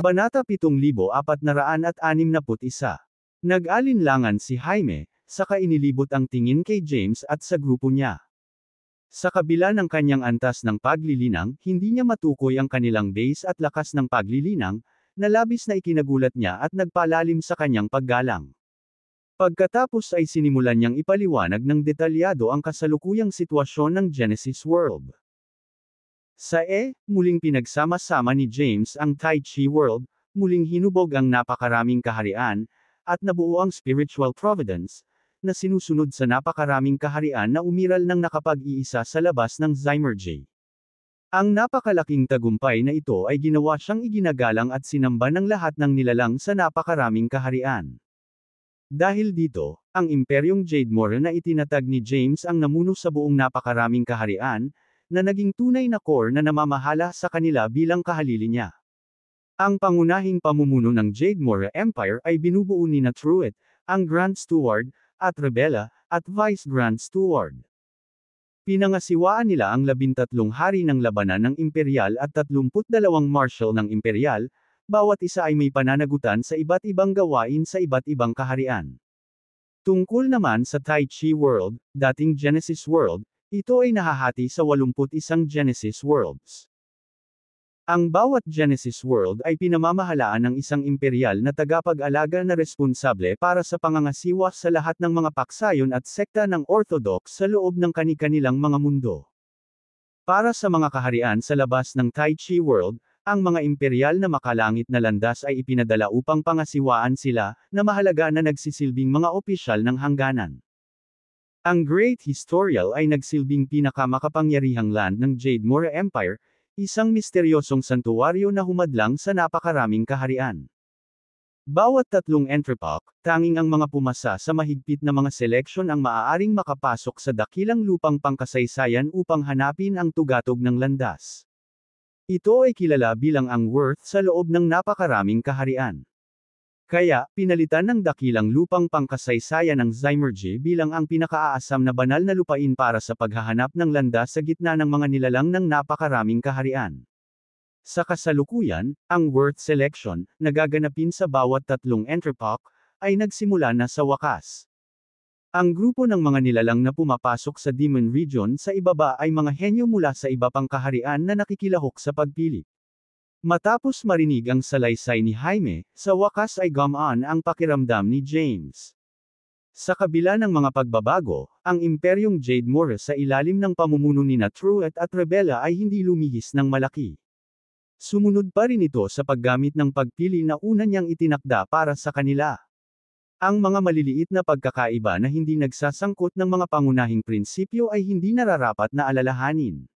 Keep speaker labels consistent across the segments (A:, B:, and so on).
A: Kabanata 7461. Nag-alinlangan si Jaime, saka inilibot ang tingin kay James at sa grupo niya. Sa kabila ng kanyang antas ng paglilinang, hindi niya matukoy ang kanilang base at lakas ng paglilinang, na labis na ikinagulat niya at nagpalalim sa kanyang paggalang. Pagkatapos ay sinimulan niyang ipaliwanag ng detalyado ang kasalukuyang sitwasyon ng Genesis World. Muling pinagsama-sama ni James ang Tai Chi World, muling hinubog ang napakaraming kaharian, at nabuo ang spiritual providence, na sinusunod sa napakaraming kaharian na umiral ng nakapag-iisa sa labas ng Zymergy. Ang napakalaking tagumpay na ito ay ginawa siyang iginagalang at sinamba ng lahat ng nilalang sa napakaraming kaharian. Dahil dito, ang Imperyong Jademore na itinatag ni James ang namuno sa buong napakaraming kaharian, na naging tunay na core na namamahala sa kanila bilang kahalili niya. Ang pangunahing pamumuno ng Jademore Empire ay binubuo ni Truett, ang Grand Steward, at Rebella, at Vice Grand Steward. Pinangasiwaan nila ang 13 hari ng labanan ng Imperial at 32 Marshal ng Imperial, bawat isa ay may pananagutan sa iba't ibang gawain sa iba't ibang kaharian. Tungkol naman sa Tai Chi World, dating Genesis World, ito ay nahahati sa 81 Genesis Worlds. Ang bawat Genesis World ay pinamamahalaan ng isang imperial na tagapag-alaga na responsable para sa pangangasiwa sa lahat ng mga paksayon at sekta ng Orthodox sa loob ng kani-kanilang mga mundo. Para sa mga kaharian sa labas ng Tai Chi World, ang mga imperial na makalangit na landas ay ipinadala upang pangasiwaan sila, na mahalaga na nagsisilbing mga opisyal ng hangganan. Ang Great Historial ay nagsilbing pinakamakapangyarihang land ng Jademore Empire, isang misteryosong santuwaryo na humadlang sa napakaraming kaharian. Bawat tatlong entrepok, tanging ang mga pumasa sa mahigpit na mga seleksyon ang maaaring makapasok sa dakilang lupang pangkasaysayan upang hanapin ang tugatog ng landas. Ito ay kilala bilang ang Worth sa loob ng napakaraming kaharian. Kaya, pinalitan ng dakilang lupang pangkasaysayan ng Zymergy bilang ang pinakaaasam na banal na lupain para sa paghahanap ng landas sa gitna ng mga nilalang ng napakaraming kaharian. Sa kasalukuyan, ang Worth Selection, na gaganapin sa bawat tatlong entrepok, ay nagsimula na sa wakas. Ang grupo ng mga nilalang na pumapasok sa Demon Region sa ibaba ay mga henyo mula sa iba pang kaharian na nakikilahok sa pagpili. Matapos marinig ang salaysay ni Jaime, sa wakas ay gumaan ang pakiramdam ni James. Sa kabila ng mga pagbabago, ang Imperyong Jademore sa ilalim ng pamumuno ni Truett at Rebella ay hindi lumihis ng malaki. Sumunod pa rin ito sa paggamit ng pagpili na una niyang itinakda para sa kanila. Ang mga maliliit na pagkakaiba na hindi nagsasangkot ng mga pangunahing prinsipyo ay hindi nararapat na alalahanin.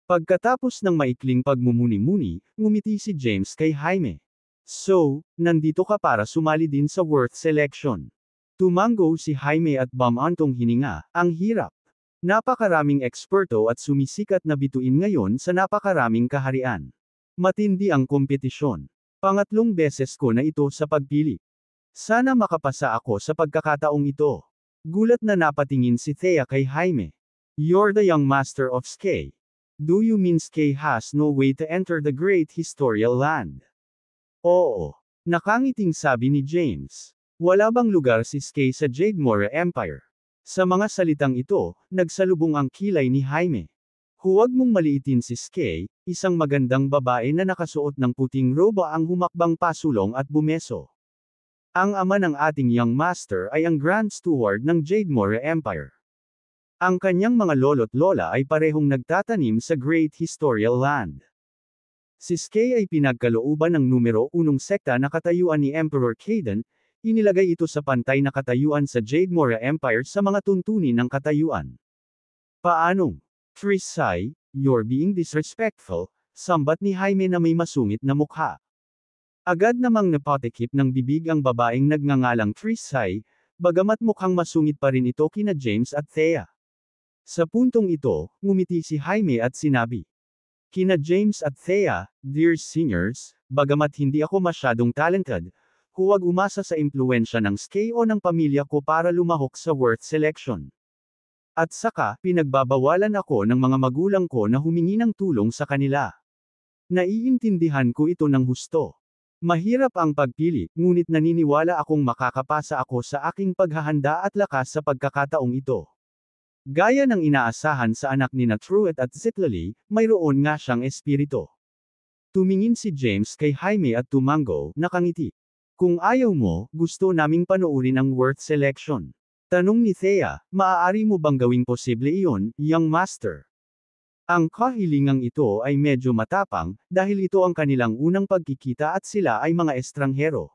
A: Pagkatapos ng maikling pagmumuni-muni, ngumiti si James kay Jaime. So, nandito ka para sumali din sa Worth Selection. Tumango si Jaime at bumantong hininga, ang hirap. Napakaraming eksperto at sumisikat na bituin ngayon sa napakaraming kaharian. Matindi ang kompetisyon. Pangatlong beses ko na ito sa pagpili. Sana makapasa ako sa pagkakataong ito. Gulat na napatingin si Thea kay Jaime. You're the young master of Skay. Do you mean Skay has no way to enter the great historial land? Oo. Nakangiting sabi ni James. Wala bang lugar si Skay sa Jademore Empire? Sa mga salitang ito, nagsalubong ang kilay ni Jaime. Huwag mong maliitin si Skay, isang magandang babae na nakasuot ng puting roba ang humakbang pasulong at bumeso. Ang ama ng ating young master ay ang Grand Steward ng Jademore Empire. Ang kanyang mga lolo't lola ay parehong nagtatanim sa Great Historial Land. Si Skay ay pinagkalooban ng numero 1 sekta na katayuan ni Emperor Caden, inilagay ito sa pantay na katayuan sa Jademore Empire sa mga tuntunin ng katayuan. Paanong? Trisay, you're being disrespectful, sambat ni Jaime na may masungit na mukha. Agad namang napatikip ng bibig ang babaeng nagngangalang Trisay, bagamat mukhang masungit pa rin ito kina James at Thea. Sa puntong ito, ngumiti si Jaime at sinabi. Kina James at Thea, dear seniors, bagamat hindi ako masyadong talented, huwag umasa sa impluensya ng Skay o ng pamilya ko para lumahok sa Worth Selection. At saka, pinagbabawalan ako ng mga magulang ko na humingi ng tulong sa kanila. Naiintindihan ko ito ng husto. Mahirap ang pagpili, ngunit naniniwala akong makakapasa ako sa aking paghahanda at lakas sa pagkakataong ito. Gaya ng inaasahan sa anak ni na Truett at Citlali, mayroon nga siyang espiritu. Tumingin si James kay Jaime at tumango, nakangiti. Kung ayaw mo, gusto naming panoorin ang Worth Selection. Tanong ni Thea, maaari mo bang gawing posible iyon, young master? Ang kahilingang ito ay medyo matapang, dahil ito ang kanilang unang pagkikita at sila ay mga estranghero.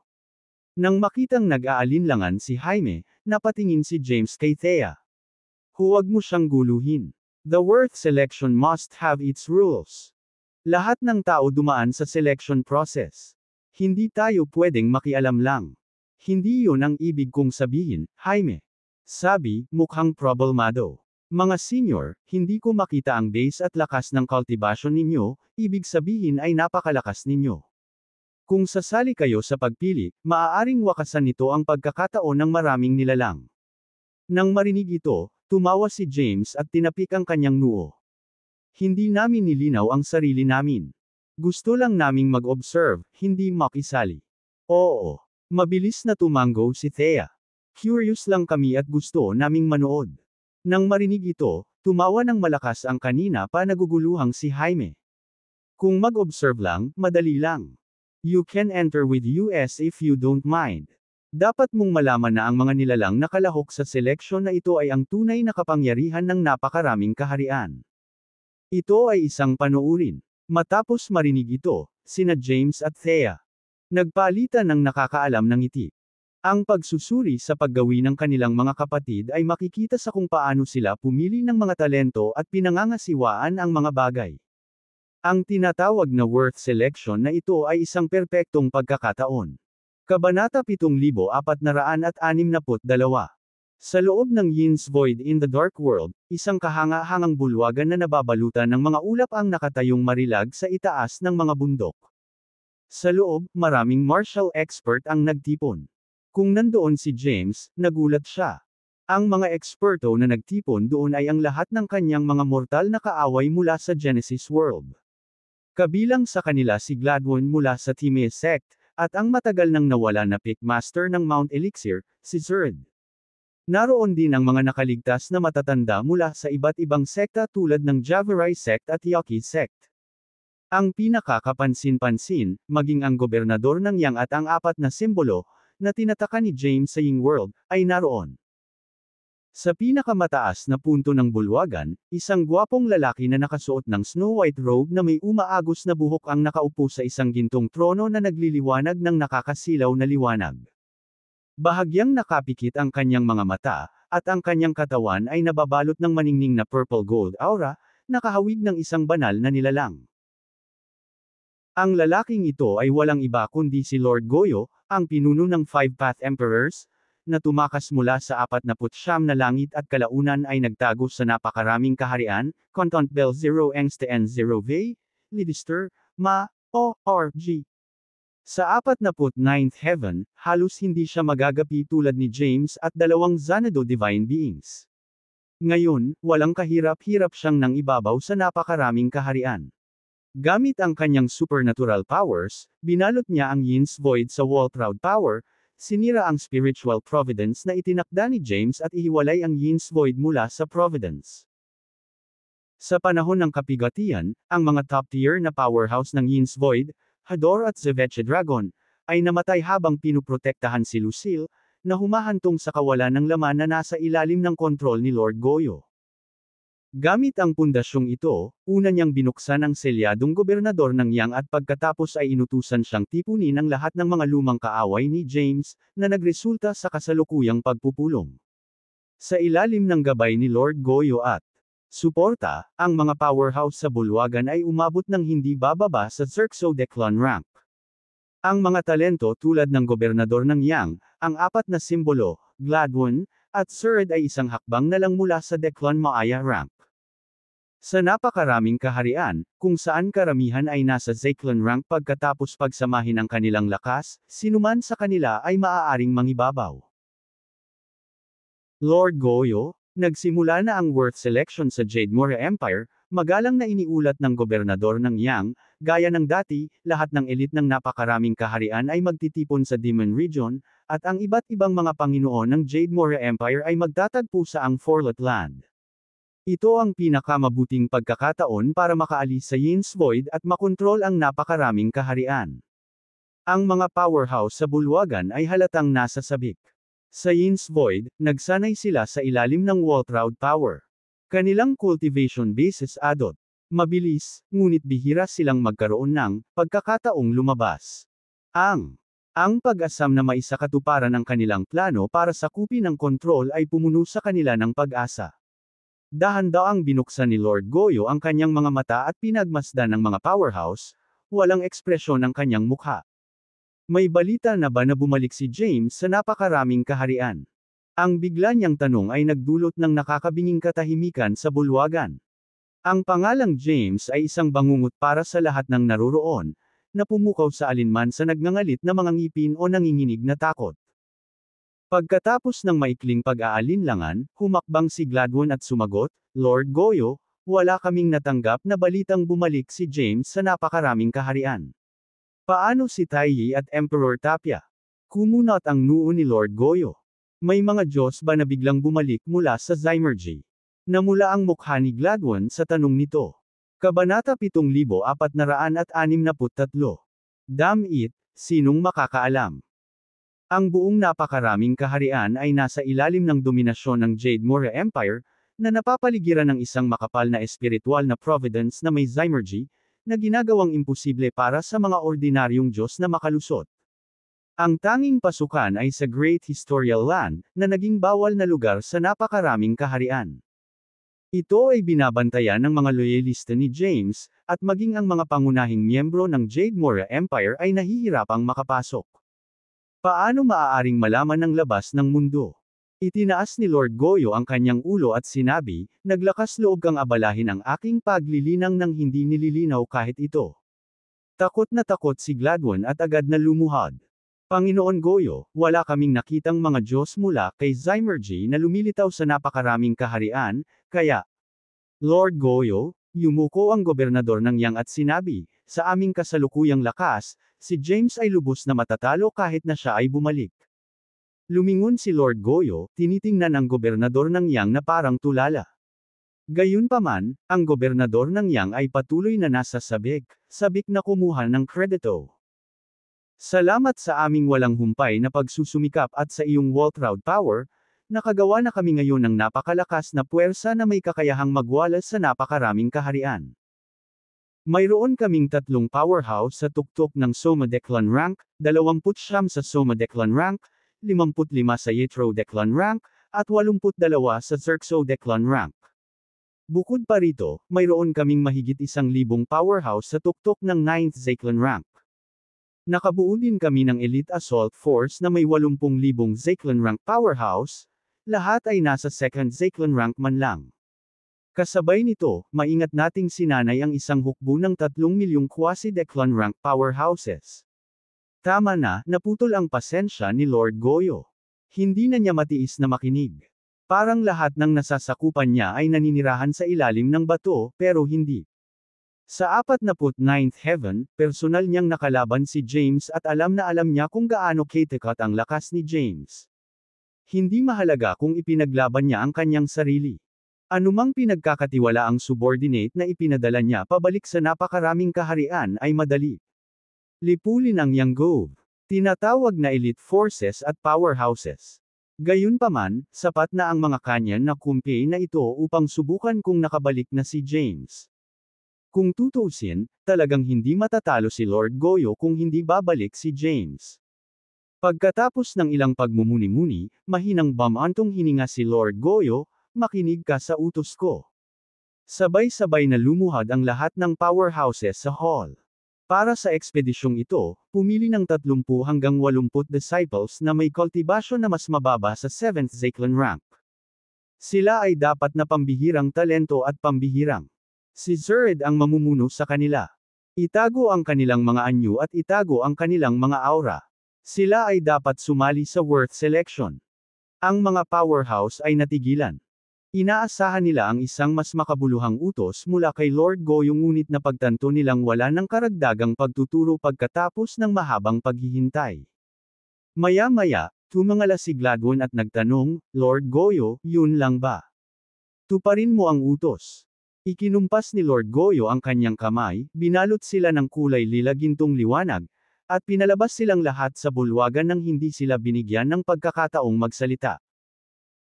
A: Nang makitang nag-aalinlangan si Jaime, napatingin si James kay Thea. Huwag mo siyang guluhin. The Worth Selection must have its rules. Lahat ng tao dumaan sa selection process. Hindi tayo pwedeng makialam lang. Hindi yun ang ibig kong sabihin, Jaime. Sabi, mukhang problemado. Mga senior, hindi ko makita ang base at lakas ng cultivation ninyo, ibig sabihin ay napakalakas ninyo. Kung sasali kayo sa pagpili, maaaring wakasan nito ang pagkakataon ng maraming nilalang. Nang marinig ito, tumawa si James at tinapik ang kanyang noo. Hindi namin nilinaw ang sarili namin. Gusto lang naming mag-observe, hindi makisali. Oo. Mabilis na tumango si Thea. Curious lang kami at gusto naming manood. Nang marinig ito, tumawa ng malakas ang kanina pa naguguluhang si Jaime. Kung mag-observe lang, madali lang. You can enter with US if you don't mind. Dapat mong malaman na ang mga nilalang nakalahok sa seleksyon na ito ay ang tunay na kapangyarihan ng napakaraming kaharian. Ito ay isang panoorin. Matapos marinig ito, sina James at Thea nagpalitan ng nakakaalam ng ngiti. Ang pagsusuri sa paggawi ng kanilang mga kapatid ay makikita sa kung paano sila pumili ng mga talento at pinangangasiwaan ang mga bagay. Ang tinatawag na Worth Selection na ito ay isang perpektong pagkakataon. Kabanata 7462. Sa loob ng Yin's Void in the Dark World, isang kahanga-hangang bulwagan na nababalutan ng mga ulap ang nakatayong marilag sa itaas ng mga bundok. Sa loob, maraming martial expert ang nagtipon. Kung nandoon si James, nagulat siya. Ang mga eksperto na nagtipon doon ay ang lahat ng kanyang mga mortal na kaaway mula sa Genesis World. Kabilang sa kanila si Gladwin mula sa Time Sect, at ang matagal nang nawala na Pickmaster ng Mount Elixir, si Zerd. Naroon din ang mga nakaligtas na matatanda mula sa iba't ibang sekta tulad ng Javerai Sect at Yaqui Sect. Ang pinakakapansin-pansin, maging ang gobernador ng Yang at ang apat na simbolo, na tinataka ni James sa Ying World, ay naroon. Sa pinakamataas na punto ng bulwagan, isang gwapong lalaki na nakasuot ng Snow White robe na may umaagos na buhok ang nakaupo sa isang gintong trono na nagliliwanag ng nakakasilaw na liwanag. Bahagyang nakapikit ang kanyang mga mata, at ang kanyang katawan ay nababalot ng maningning na purple gold aura, nakahawig ng isang banal na nilalang. Ang lalaking ito ay walang iba kundi si Lord Goyo, ang pinuno ng Five Path Emperors, na tumakas mula sa 49 na langit at kalaunan ay nagtago sa napakaraming kaharian, Contant Bell 0 Engste N0V, Lidister, Ma, O, R.G. Sa 49th heaven, halos hindi siya magagapi tulad ni James at dalawang Xanadu Divine Beings. Ngayon, walang kahirap-hirap siyang nang ibabaw sa napakaraming kaharian. Gamit ang kanyang supernatural powers, binalot niya ang Yin's Void sa Walproud Power, sinira ang spiritual providence na itinakda ni James at ihiwalay ang Yin's Void mula sa providence. Sa panahon ng kapigatian, ang mga top-tier na powerhouse ng Yin's Void, Hador at Zeveche Dragon, ay namatay habang pinuprotektahan si Lucille, na humahantong sa kawalan ng laman na nasa ilalim ng kontrol ni Lord Goyo. Gamit ang pundasyong ito, una niyang binuksan ang selyadong gobernador ng Yang at pagkatapos ay inutusan siyang tipunin ang lahat ng mga lumang kaaway ni James, na nagresulta sa kasalukuyang pagpupulong. Sa ilalim ng gabay ni Lord Goyo at suporta, ang mga powerhouse sa bulwagan ay umabot ng hindi bababa sa Xerxodeclon rank. Ang mga talento tulad ng gobernador ng Yang, ang apat na simbolo, Gladwin, at Zerd ay isang hakbang na lang mula sa Declon Maaya rank. Sa napakaraming kaharian, kung saan karamihan ay nasa Zaclon rank pagkatapos pagsamahin ang kanilang lakas, sinuman sa kanila ay maaaring mangibabaw. Lord Goyo, nagsimula na ang Worth Selection sa Jade Mora Empire, Magalang na iniulat ng gobernador ng Yang, gaya ng dati, lahat ng elite ng napakaraming kaharian ay magtitipon sa Demon Region, at ang iba't ibang mga panginoon ng Jade Mora Empire ay magtatagpo sa ang Forlot Land. Ito ang pinakamabuting pagkakataon para makaalis sa Yin's Void at makontrol ang napakaraming kaharian. Ang mga powerhouse sa bulwagan ay halatang nasa sabik. Sa Yin's Void, nagsanay sila sa ilalim ng Waltraud Power. Kanilang cultivation bases adot. Mabilis, ngunit bihira silang magkaroon ng pagkakataong lumabas. Ang pag-asam na maisakatuparan ang kanilang plano para sakupin ang kontrol ay pumuno sa kanila ng pag-asa. Dahan-daang binuksan ni Lord Goyo ang kanyang mga mata at pinagmasdan ng mga powerhouse, walang ekspresyon ang kanyang mukha. May balita na ba na bumalik si James sa napakaraming kaharian? Ang bigla niyang tanong ay nagdulot ng nakakabinging katahimikan sa bulwagan. Ang pangalang James ay isang bangungot para sa lahat ng naroroon, na pumukaw sa alinman sa nagngangalit na mga ngipin o nanginginig na takot. Pagkatapos ng maikling pag-aalinlangan, humakbang si Gladwin at sumagot, Lord Goyo, wala kaming natanggap na balitang bumalik si James sa napakaraming kaharian. Paano si Taiyi at Emperor Tapia? Kumunat ang noo ni Lord Goyo. May mga Diyos ba na biglang bumalik mula sa Zymergy? Namula ang mukha ni Gladwin sa tanong nito. Kabanata 7463. Damn it, sinong makakaalam? Ang buong napakaraming kaharian ay nasa ilalim ng dominasyon ng Jade Mora Empire, na napapaligiran ng isang makapal na espiritual na providence na may Zymergy, na ginagawang imposible para sa mga ordinaryong Diyos na makalusot. Ang tanging pasukan ay sa Great Historial Land, na naging bawal na lugar sa napakaraming kaharian. Ito ay binabantayan ng mga loyalista ni James, at maging ang mga pangunahing miyembro ng Jade Mora Empire ay nahihirapang makapasok. Paano maaaring malaman ng labas ng mundo? Itinaas ni Lord Goyo ang kanyang ulo at sinabi, naglakas loob kang abalahin ang aking paglilinang nang hindi nililinaw kahit ito. Takot na takot si Gladwin at agad na lumuhad. Panginoon Goyo, wala kaming nakitang mga Diyos mula kay Zymergy na lumilitaw sa napakaraming kaharian, kaya, Lord Goyo, yumuko ang gobernador ng Yang at sinabi, sa aming kasalukuyang lakas, si James ay lubos na matatalo kahit na siya ay bumalik. Lumingon si Lord Goyo, tinitingnan ang gobernador ng Yang na parang tulala. Gayunpaman, ang gobernador ng Yang ay patuloy na nasa sabik na kumuha ng kredito. Salamat sa aming walang humpay na pagsusumikap at sa iyong Waltraud Power, nakagawa na kami ngayon ng napakalakas na puwersa na may kakayahang magwalas sa napakaraming kaharian. Mayroon kaming 3 powerhouse sa tuktok ng Soma Declan Rank, 29 sa Soma Declan Rank, 55 sa Yetro Declan Rank, at 82 sa Xerxo Declan Rank. Bukod pa rito, mayroon kaming mahigit 1,000 powerhouse sa tuktok ng 9th Zeklan Rank. Nakabuo din kami ng Elite Assault Force na may 80,000 Zeklan Rank powerhouse, lahat ay nasa 2nd Zeklan Rank man lang. Kasabay nito, maingat nating sinanay ang isang hukbo ng 3 milyong quasi-Declan Rank powerhouses. Tama na, naputol ang pasensya ni Lord Goyo. Hindi na niya matiis na makinig. Parang lahat ng nasasakupan niya ay naninirahan sa ilalim ng bato, pero hindi. Sa 49th Heaven, personal niyang nakalaban si James at alam na alam niya kung gaano katikat ang lakas ni James. Hindi mahalaga kung ipinaglaban niya ang kanyang sarili. Anumang pinagkakatiwala ang subordinate na ipinadala niya pabalik sa napakaraming kaharian ay madali. Lipulin ang Yanggove. Tinatawag na elite forces at powerhouses. Gayunpaman, sapat na ang mga kanyan na kumpi na ito upang subukan kung nakabalik na si James. Kung tutuusin, talagang hindi matatalo si Lord Goyo kung hindi babalik si James. Pagkatapos ng ilang pagmumuni-muni, mahinang bamantong hininga si Lord Goyo, makinig ka sa utos ko. Sabay-sabay na lumuhad ang lahat ng powerhouses sa hall. Para sa ekspedisyong ito, pumili ng 30 hanggang 80 disciples na may kultibasyon na mas mababa sa 7th Zeklan rank. Sila ay dapat na pambihirang talento at pambihirang. Si Zered ang mamumuno sa kanila. Itago ang kanilang mga anyo at itago ang kanilang mga aura. Sila ay dapat sumali sa worth selection. Ang mga powerhouse ay natigilan. Inaasahan nila ang isang mas makabuluhang utos mula kay Lord Goyo ngunit napagtanto nilang wala ng karagdagang pagtuturo pagkatapos ng mahabang paghihintay. Maya-maya, tumangala si Gladwin at nagtanong, Lord Goyo, yun lang ba? Tuparin mo ang utos. Ikinumpas ni Lord Goyo ang kanyang kamay, binalot sila ng kulay lila gintong liwanag, at pinalabas silang lahat sa bulwagan nang hindi sila binigyan ng pagkakataong magsalita.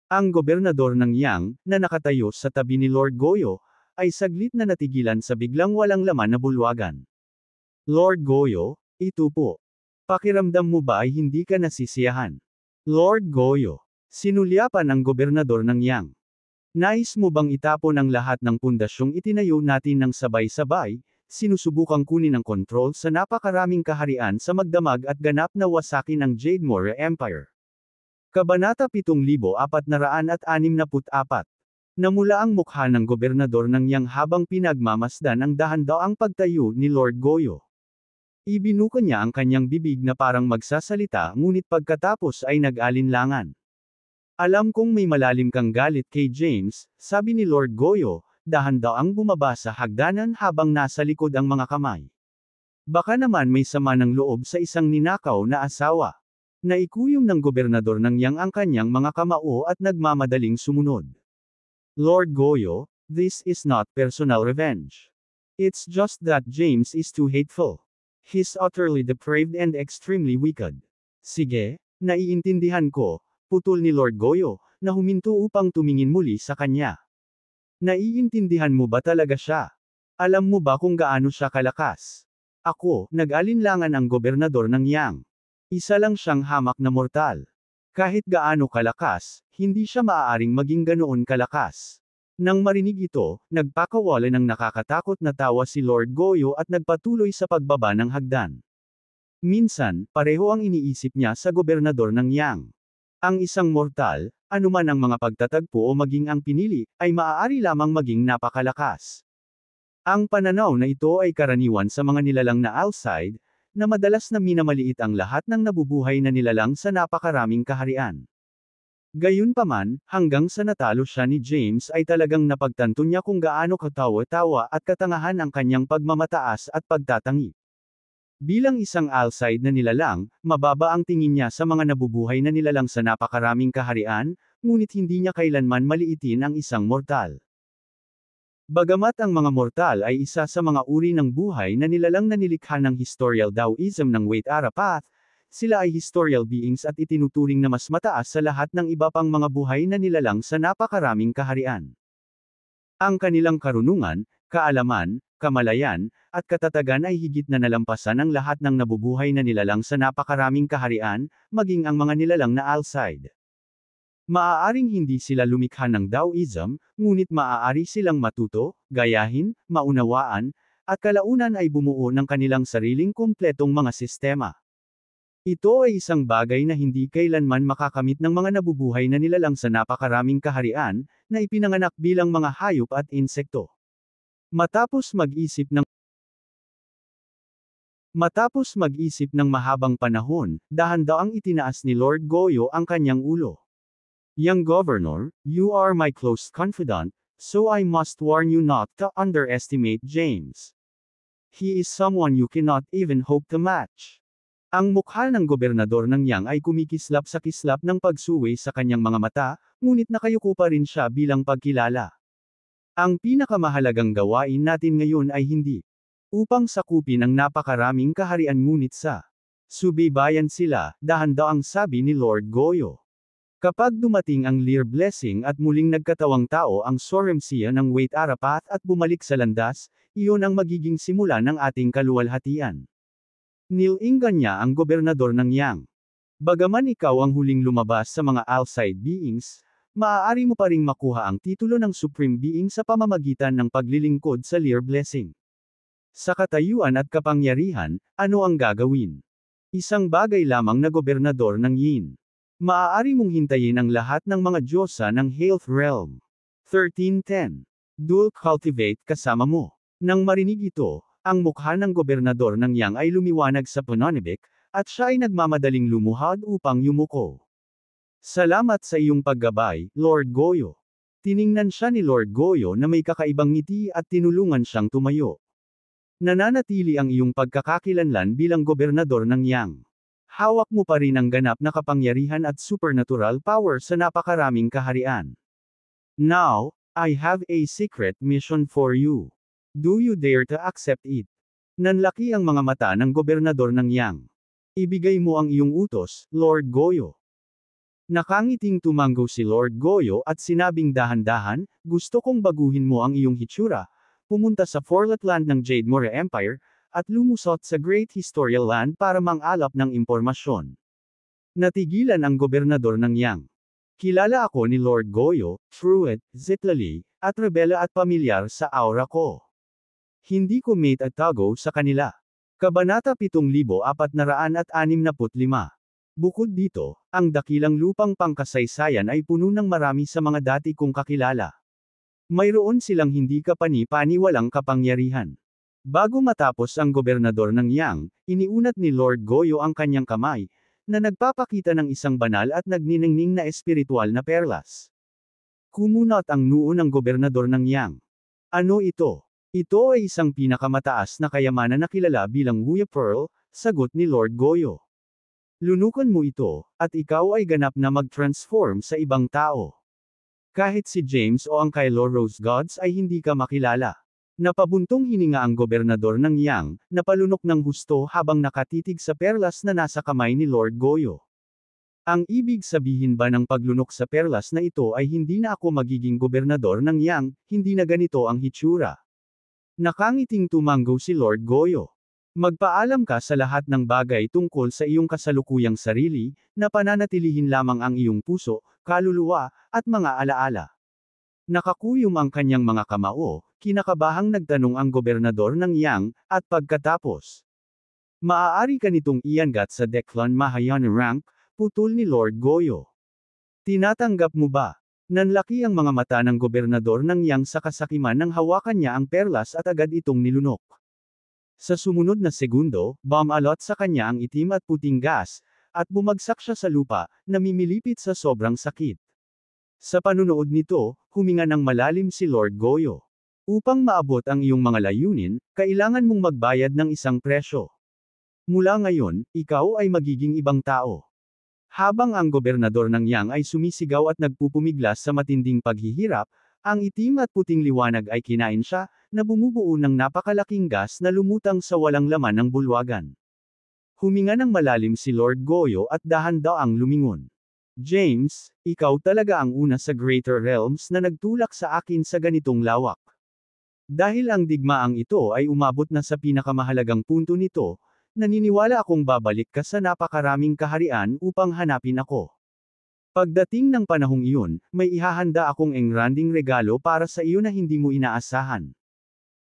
A: Ang gobernador ng Yang, na nakatayo sa tabi ni Lord Goyo, ay saglit na natigilan sa biglang walang laman na bulwagan. Lord Goyo, ito po. Pakiramdam mo ba ay hindi ka nasisiyahan? Lord Goyo. Sinulyapan ang gobernador ng Yang. Nais mo bang itapon ang lahat ng pundasyong itinayo natin ng sabay-sabay, sinusubukang kunin ang kontrol sa napakaraming kaharian sa magdamag at ganap na wasakin ang Jademore Empire? Kabanata 7464. Namula ang mukha ng gobernador ng Yang habang pinagmamasdan ang dahan-daang pagtayo ni Lord Goyo. Ibinuka niya ang kanyang bibig na parang magsasalita ngunit pagkatapos ay nag-alinlangan. Alam kong may malalim kang galit kay James, sabi ni Lord Goyo, dahan-daang bumaba sa hagdanan habang nasa likod ang mga kamay. Baka naman may sama ng loob sa isang ninakaw na asawa. Naikuyom ng gobernador ng Yang ang kanyang mga kamao at nagmamadaling sumunod. Lord Goyo, this is not personal revenge. It's just that James is too hateful. He's utterly depraved and extremely wicked. Sige, naiintindihan ko, putol ni Lord Goyo, na huminto upang tumingin muli sa kanya. Naiintindihan mo ba talaga siya? Alam mo ba kung gaano siya kalakas? Ako, nag-alinlangan ang gobernador ng Yang. Isa lang siyang hamak na mortal. Kahit gaano kalakas, hindi siya maaaring maging ganoon kalakas. Nang marinig ito, nagpakawala ng nakakatakot na tawa si Lord Goyo at nagpatuloy sa pagbaba ng hagdan. Minsan, pareho ang iniisip niya sa gobernador ng Yang. Ang isang mortal, anuman ang mga pagtatagpo o maging ang pinili, ay maaari lamang maging napakalakas. Ang pananaw na ito ay karaniwan sa mga nilalang na Alcide, na madalas na minamaliit ang lahat ng nabubuhay na nilalang sa napakaraming kaharian. Gayunpaman, hanggang sa natalo siya ni James ay talagang napagtanto niya kung gaano katawa-tawa at katangahan ang kanyang pagmamataas at pagtatangi. Bilang isang Alcide na nilalang, mababa ang tingin niya sa mga nabubuhay na nilalang sa napakaraming kaharian, ngunit hindi niya kailanman maliitin ang isang mortal. Bagamat ang mga mortal ay isa sa mga uri ng buhay na nilalang na nilikha ng historical Taoism ng Wait Arapath, sila ay historical beings at itinuturing na mas mataas sa lahat ng iba pang mga buhay na nilalang sa napakaraming kaharian. Ang kanilang karunungan, kaalaman, kamalayan, at katatagan ay higit na nalampasan ang lahat ng nabubuhay na nilalang sa napakaraming kaharian, maging ang mga nilalang na Alcide. Maaaring hindi sila lumikha ng Taoism, ngunit maaari silang matuto, gayahin, maunawaan, at kalaunan ay bumuo ng kanilang sariling kumpletong mga sistema. Ito ay isang bagay na hindi kailanman makakamit ng mga nabubuhay na nilalang sa napakaraming kaharian, na ipinanganak bilang mga hayop at insekto. Matapos mag-isip ng mahabang panahon, dahan-daang itinaas ni Lord Goyo ang kanyang ulo. Young Governor, you are my close confidant, so I must warn you not to underestimate James. He is someone you cannot even hope to match. Ang mukha ng gobernador ng Yang ay kumikislap sa kislap ng pagsuwi sa kanyang mga mata, ngunit nakayuko pa rin siya bilang pagkilala. Ang pinakamahalagang gawain natin ngayon ay hindi upang sakupin ang napakaraming kaharian ngunit sa subaybayan sila, dahan-daang sabi ni Lord Goyo. Kapag dumating ang Lear Blessing at muling nagkatawang tao ang Sorumsia ng Wait Arapath at bumalik sa landas, iyon ang magiging simula ng ating kaluwalhatian. Nilinggan niya ang gobernador ng Yang. Bagaman ikaw ang huling lumabas sa mga Alcide beings, maaari mo pa ring makuha ang titulo ng Supreme Being sa pamamagitan ng paglilingkod sa Lear Blessing. Sa katayuan at kapangyarihan, ano ang gagawin? Isang bagay lamang na gobernador ng Yin. Maaari mong hintayin ang lahat ng mga diyosa ng Health Realm. 1310. Dual cultivate kasama mo. Nang marinig ito, ang mukha ng gobernador ng Yang ay lumiwanag sa pananibik, at siya ay nagmamadaling lumuhad upang yumuko. Salamat sa iyong paggabay, Lord Goyo. Tiningnan siya ni Lord Goyo na may kakaibang ngiti at tinulungan siyang tumayo. Nananatili ang iyong pagkakakilanlan bilang gobernador ng Yang. Hawak mo pa rin ang ganap na kapangyarihan at supernatural power sa napakaraming kaharian. Now, I have a secret mission for you. Do you dare to accept it? Nanlaki ang mga mata ng gobernador ng Yang. Ibigay mo ang iyong utos, Lord Goyo. Nakangiting tumanggo si Lord Goyo at sinabing dahan-dahan, gusto kong baguhin mo ang iyong hitsura, pumunta sa Forlet Land ng Jade Mora Empire, at lumusot sa Great Historical Land para mangalap ng impormasyon. Natigilan ang gobernador ng Yang. Kilala ako ni Lord Goyo, Fruit, Zitlali, at rebela at pamilyar sa aura ko. Hindi ko mate at tago sa kanila. Kabanata 7465. Bukod dito, ang dakilang lupang pangkasaysayan ay puno ng marami sa mga dati kong kakilala. Mayroon silang hindi kapani-paniwalang kapangyarihan. Bago matapos ang gobernador ng Yang, iniunat ni Lord Goyo ang kanyang kamay, na nagpapakita ng isang banal at nagniningning na espiritual na perlas. Kumunot ang noo ng gobernador ng Yang. Ano ito? Ito ay isang pinakamataas na kayamanan na kilala bilang Wuya Pearl, sagot ni Lord Goyo. Lunukan mo ito, at ikaw ay ganap na mag-transform sa ibang tao. Kahit si James o ang Kylo Rose Gods ay hindi ka makilala. Napabuntong hininga ang gobernador ng Yang, napalunok ng husto habang nakatitig sa perlas na nasa kamay ni Lord Goyo. Ang ibig sabihin ba ng paglunok sa perlas na ito ay hindi na ako magiging gobernador ng Yang, hindi na ganito ang hitsura. Nakangiting tumanggo si Lord Goyo. Magpaalam ka sa lahat ng bagay tungkol sa iyong kasalukuyang sarili, na pananatilihin lamang ang iyong puso, kaluluwa, at mga alaala. Nakakuyom ang kanyang mga kamao, kinakabahang nagtanong ang gobernador ng Yang, at pagkatapos. Maaari ka nitong iangat sa Declan Mahayan rank, putol ni Lord Goyo. Tinatanggap mo ba? Nanlaki ang mga mata ng gobernador ng Yang sa kasakiman nang hawakan niya ang perlas at agad itong nilunok. Sa sumunod na segundo, bumalot sa kanya ang itim at puting gas, at bumagsak siya sa lupa, namimilipit sa sobrang sakit. Sa panunood nito, huminga ng malalim si Lord Goyo. Upang maabot ang iyong mga layunin, kailangan mong magbayad ng isang presyo. Mula ngayon, ikaw ay magiging ibang tao. Habang ang gobernador ng Yang ay sumisigaw at nagpupumiglas sa matinding paghihirap, ang itim at puting liwanag ay kinain siya, na bumubuo ng napakalaking gas na lumutang sa walang laman ng bulwagan. Huminga ng malalim si Lord Goyo at dahan-daang lumingon. James, ikaw talaga ang una sa Greater Realms na nagtulak sa akin sa ganitong lawak. Dahil ang digmaang ito ay umabot na sa pinakamahalagang punto nito, naniniwala akong babalik ka sa napakaraming kaharian upang hanapin ako. Pagdating ng panahong iyon, may ihahanda akong engranding regalo para sa iyo na hindi mo inaasahan.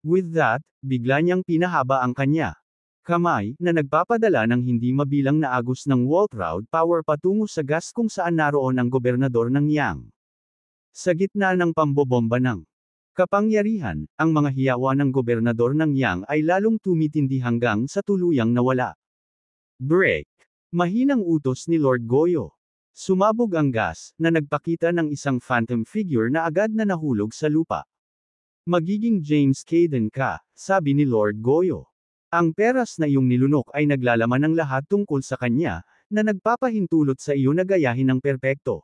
A: With that, bigla niyang pinahaba ang kanya kamay, na nagpapadala ng hindi mabilang na agos ng Waltraud power patungo sa gas kung saan naroon ang gobernador ng Yang. Sa gitna ng pambobomba ng kapangyarihan, ang mga hiyawa ng gobernador ng Yang ay lalong tumitindi hanggang sa tuluyang nawala. Break! Mahinang utos ni Lord Goyo. Sumabog ang gas, na nagpakita ng isang phantom figure na agad na nahulog sa lupa. Magiging James Caden ka, sabi ni Lord Goyo. Ang peras na iyong nilunok ay naglalaman ng lahat tungkol sa kanya, na nagpapahintulot sa iyo na gayahin ng perpekto.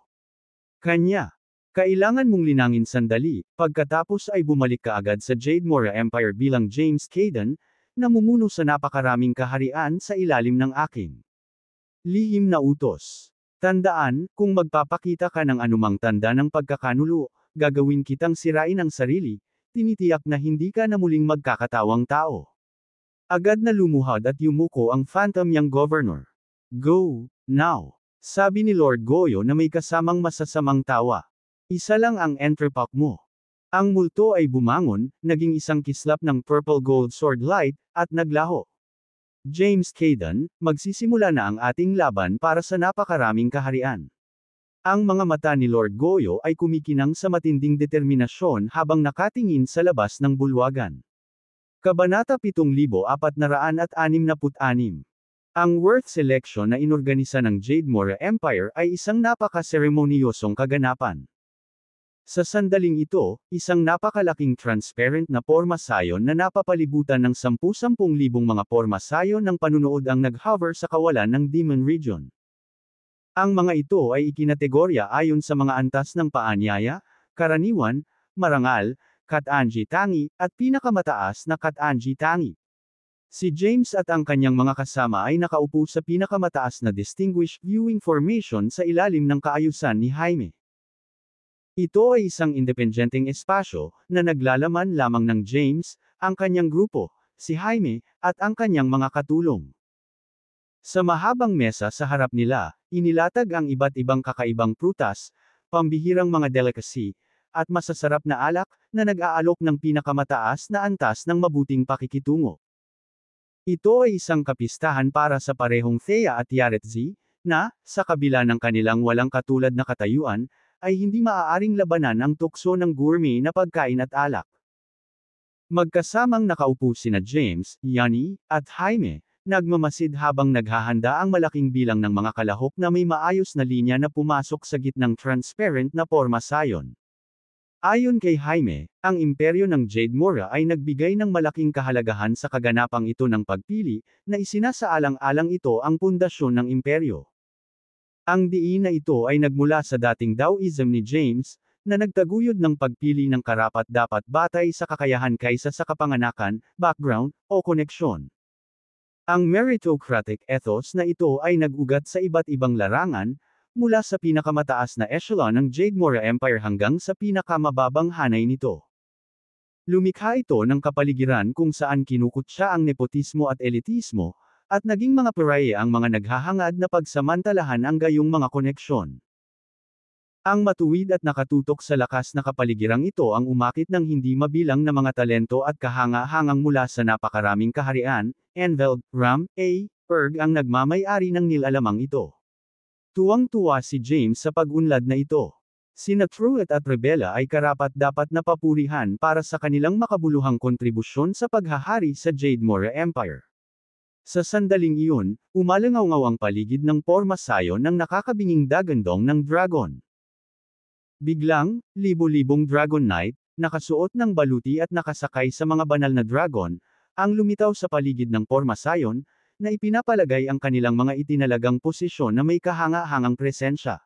A: Kanya. Kailangan mong linangin sandali, pagkatapos ay bumalik ka agad sa Jade Mora Empire bilang James Caden, namumuno sa napakaraming kaharian sa ilalim ng aking lihim na utos. Tandaan, kung magpapakita ka ng anumang tanda ng pagkakanulo, gagawin kitang sirain ang sarili, tinitiyak na hindi ka na muling magkakatawang tao. Agad na lumuhad at yumuko ang phantom young governor. Go, now. Sabi ni Lord Goyo na may kasamang masasamang tawa. Isa lang ang entrepok mo. Ang multo ay bumangon, naging isang kislap ng purple gold sword light, at naglaho. James Caden, magsisimula na ang ating laban para sa napakaraming kaharian. Ang mga mata ni Lord Goyo ay kumikinang sa matinding determinasyon habang nakatingin sa labas ng bulwagan. Kabanata 7466. Ang Worth Selection na inorganisa ng Jade Mora Empire ay isang napaka-seremonyosong kaganapan. Sa sandaling ito, isang napakalaking transparent na pormasayon na napapalibutan ng 10,000 mga pormasayon ng panunood ang nag-hover sa kawalan ng Demon Region. Ang mga ito ay ikinategorya ayon sa mga antas ng paanyaya, karaniwan, marangal, Kat-Anji Tangi, at pinakamataas na Kat-Anji Tangi. Si James at ang kanyang mga kasama ay nakaupo sa pinakamataas na distinguished viewing formation sa ilalim ng kaayusan ni Jaime. Ito ay isang independenteng espasyo, na naglalaman lamang ng James, ang kanyang grupo, si Jaime, at ang kanyang mga katulong. Sa mahabang mesa sa harap nila, inilatag ang iba't ibang kakaibang prutas, pambihirang mga delicacy, at masasarap na alak, na nag-aalok ng pinakamataas na antas ng mabuting pakikitungo. Ito ay isang kapistahan para sa parehong Thea at Yaretzi, na, sa kabila ng kanilang walang katulad na katayuan, ay hindi maaaring labanan ang tukso ng gourmet na pagkain at alak. Magkasamang nakaupo sina James, Yanni, at Jaime, nagmamasid habang naghahanda ang malaking bilang ng mga kalahok na may maayos na linya na pumasok sa gitnang transparent na pormasayon. Ayon kay Jaime, ang imperyo ng Jade Mora ay nagbigay ng malaking kahalagahan sa kaganapang ito ng pagpili, na isinasaalang-alang ito ang pundasyon ng imperyo. Ang diin na ito ay nagmula sa dating Taoism ni James, na nagtaguyod ng pagpili ng karapat-dapat batay sa kakayahan kaysa sa kapanganakan, background, o koneksyon. Ang meritocratic ethos na ito ay nag-ugat sa iba't ibang larangan, mula sa pinakamataas na echelon ng Jade Mora Empire hanggang sa pinakamababang hanay nito. Lumikha ito ng kapaligiran kung saan kinukutya ang nepotismo at elitismo, at naging mga pariah ang mga naghahangad na pagsamantalahan ang gayong mga koneksyon. Ang matuwid at nakatutok sa lakas na kapaligiran ito ang umakit ng hindi mabilang na mga talento at kahanga-hangang mula sa napakaraming kaharian, Enveld, Ram, Erg ang nagmamay-ari ng nilalamang ito. Tuwang-tuwa si James sa pag-unlad na ito. Sina Truett at Rebella ay karapat-dapat na papurihan para sa kanilang makabuluhang kontribusyon sa paghahari sa Jade Mora Empire. Sa sandaling iyon, umalangaw-ngaw ang paligid ng pormasayon ng nakakabinging dagandong ng dragon. Biglang, libo-libong Dragon Knight, nakasuot ng baluti at nakasakay sa mga banal na dragon, ang lumitaw sa paligid ng pormasayon, na ipinapalagay ang kanilang mga itinalagang posisyon na may kahanga-hangang presensya.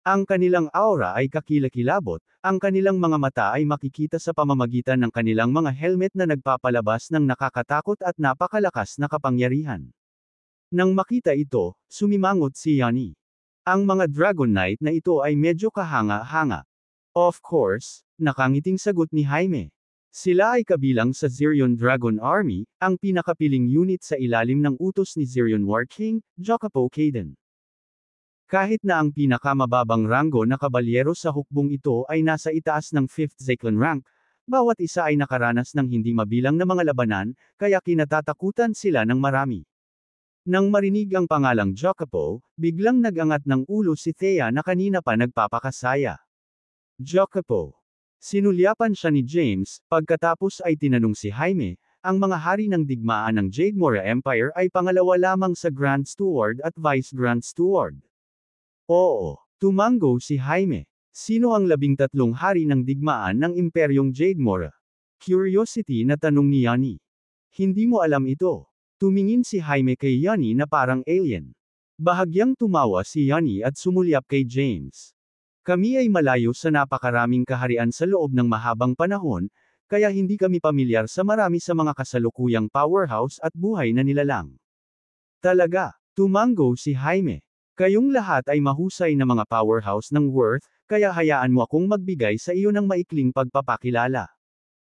A: Ang kanilang aura ay kakilakilabot, ang kanilang mga mata ay makikita sa pamamagitan ng kanilang mga helmet na nagpapalabas ng nakakatakot at napakalakas na kapangyarihan. Nang makita ito, sumimangot si Yanni. Ang mga Dragon Knight na ito ay medyo kahanga-hanga. Of course, nakangiting sagot ni Jaime. Sila ay kabilang sa Zirion Dragon Army, ang pinakapiling unit sa ilalim ng utos ni Zirion War King, Jacopo Caden. Kahit na ang pinakamababang ranggo na kabalyero sa hukbong ito ay nasa itaas ng 5th Zeklan rank, bawat isa ay nakaranas ng hindi mabilang na mga labanan, kaya kinatatakutan sila ng marami. Nang marinig ang pangalang Jacopo, biglang nagangat ng ulo si Thea na kanina pa nagpapakasaya. Jacopo. Sinulyapan siya ni James, pagkatapos ay tinanong si Jaime, ang mga hari ng digmaan ng Jade Mora Empire ay pangalawa lamang sa Grand Steward at Vice Grand Steward. Oo, tumango si Jaime. Sino ang 13 hari ng digmaan ng Imperyong Jade Mora? Curiosity na tanong ni Yanni. Hindi mo alam ito. Tumingin si Jaime kay Yanni na parang alien. Bahagyang tumawa si Yanni at sumulyap kay James. Kami ay malayo sa napakaraming kaharian sa loob ng mahabang panahon, kaya hindi kami pamilyar sa marami sa mga kasalukuyang powerhouse at buhay na nilalang. Talaga, tumango si Jaime. Kayong lahat ay mahusay na mga powerhouse ng Worth, kaya hayaan mo akong magbigay sa iyo ng maikling pagpapakilala.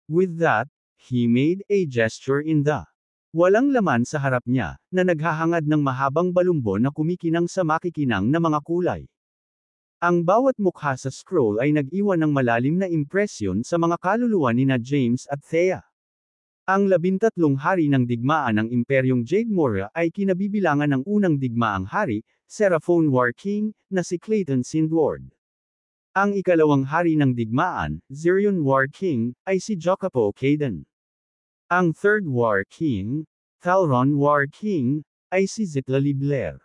A: With that, he made a gesture in the walang laman sa harap niya, na naghahangad ng mahabang balumbon na kumikinang sa makikinang na mga kulay. Ang bawat mukha sa scroll ay nag-iwan ng malalim na impresyon sa mga kaluluwa nina James at Thea. Ang 13 hari ng digmaan ng Imperyong Jade Mora ay kinabibilangan ng unang digmaang hari, Seraphon War King, na si Clayton Sindward. Ang ikalawang hari ng digmaan, Zirion War King, ay si Jacopo Caden. Ang third War King, Thalron War King, ay si Zitlali Blair.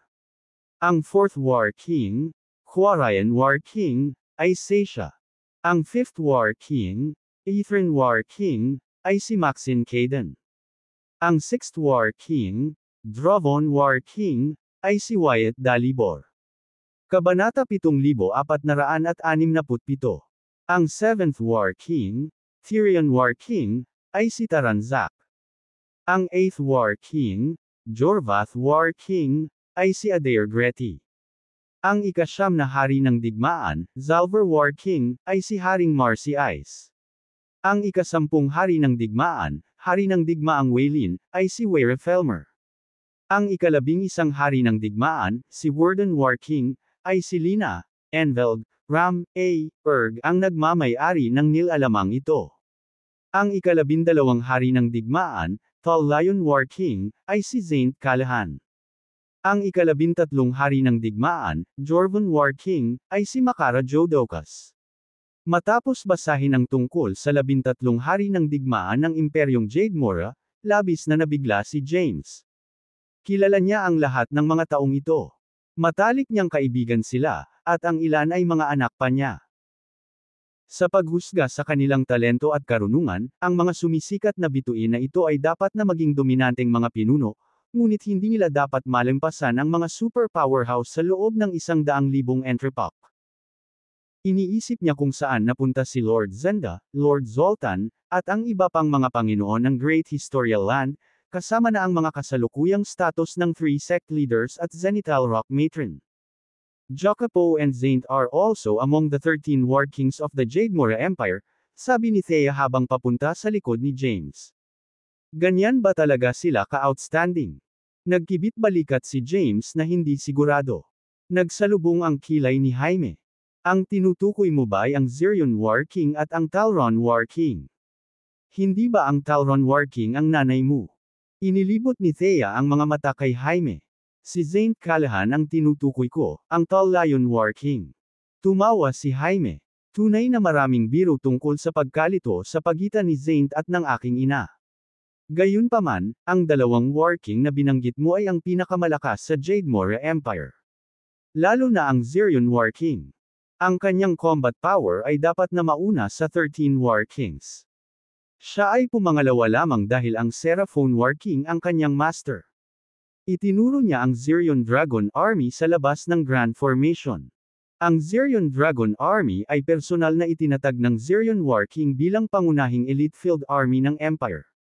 A: Ang fourth War King, Quarian War King, ay Seisha. Ang 5th War King, Aethran War King, ay si Maxine Caden. Ang 6th War King, Drovon War King, ay si Wyatt Dalibor. Kabanata 7467. Ang 7th War King, Tyrion War King, ay si Taranzak. Ang 8th War King, Jorvath War King, ay si Adair Greti. Ang ika-9 na hari ng digmaan, Zalvar War King, ay si Haring Marcy Ice. Ang ika-10 hari ng digmaan, hari ng digmaang Waylin, ay si Wayra Felmer. Ang ika-11 hari ng digmaan, si Worden War King, ay si Lina, Enveld, Ram, A. Erg ang nagmamay-ari ng nilalamang ito. Ang ika-12 hari ng digmaan, Tall Lion War King, ay si Zaint Callahan. Ang ika-13 hari ng digmaan, Jorvan War King, ay si Makara Jodocus. Matapos basahin ang tungkol sa 13 hari ng digmaan ng Imperyong Jademora, labis na nabigla si James. Kilala niya ang lahat ng mga taong ito. Matalik niyang kaibigan sila, at ang ilan ay mga anak pa niya. Sa paghusga sa kanilang talento at karunungan, ang mga sumisikat na bituin na ito ay dapat na maging dominanteng mga pinuno, ngunit hindi nila dapat malampasan ang mga super powerhouse sa loob ng 100,000 entrepop. Iniisip niya kung saan napunta si Lord Zenda, Lord Zoltan, at ang iba pang mga panginoon ng Great Historial Land, kasama na ang mga kasalukuyang status ng 3 sect leaders at Zenital Rock Matron. Jacopo and Zaint are also among the 13 war kings of the Jademora Empire, sabi ni Thea habang papunta sa likod ni James. Ganyan ba talaga sila ka-outstanding? Nagkibit balikat si James na hindi sigurado. Nagsalubong ang kilay ni Jaime. Ang tinutukoy mo ba ay ang Zirion War King at ang Talron War King? Hindi ba ang Talron War King ang nanay mo? Inilibot ni Thea ang mga mata kay Jaime. Si Zaint Callahan ang tinutukoy ko, ang Tall Lion War King. Tumawa si Jaime. Tunay na maraming biro tungkol sa pagkalito sa pagitan ni Zaint at ng aking ina. Gayunpaman, ang dalawang War King na binanggit mo ay ang pinakamalakas sa Jademora Empire. Lalo na ang Zirion War King. Ang kanyang combat power ay dapat na mauna sa 13 War Kings. Siya ay pumangalawa lamang dahil ang Seraphon War King ang kanyang master. Itinuro niya ang Zirion Dragon Army sa labas ng Grand Formation. Ang Zirion Dragon Army ay personal na itinatag ng Zirion War King bilang pangunahing elite field army ng Empire.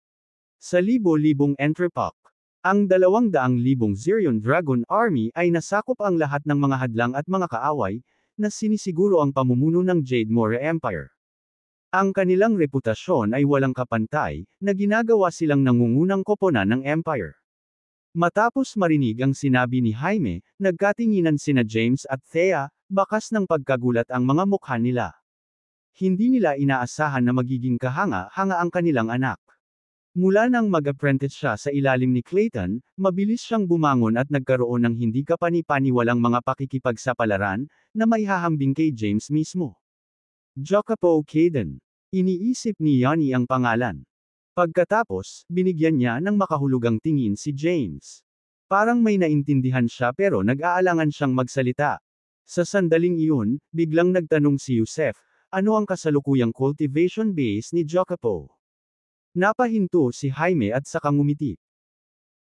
A: Sa libo-libong entrepop, ang 200,000 Zirion Dragon Army ay nasakop ang lahat ng mga hadlang at mga kaaway, na sinisiguro ang pamumuno ng Jademora Empire. Ang kanilang reputasyon ay walang kapantay, na ginagawa silang nangungunang koponan ng Empire. Matapos marinig ang sinabi ni Jaime, nagkatinginan sina James at Thea, bakas ng pagkagulat ang mga mukha nila. Hindi nila inaasahan na magiging kahanga-hanga ang kanilang anak. Mula nang mag-apprentice siya sa ilalim ni Clayton, mabilis siyang bumangon at nagkaroon ng hindi kapani-paniwalang mga pakikipagsapalaran, na maihahambing kay James mismo. Jacopo Caden. Iniisip ni Yanni ang pangalan. Pagkatapos, binigyan niya ng makahulugang tingin si James. Parang may naintindihan siya pero nag-aalangan siyang magsalita. Sa sandaling iyon, biglang nagtanong si Yusef, ano ang kasalukuyang cultivation base ni Jacopo? Napahinto si Jaime at saka ngumiti.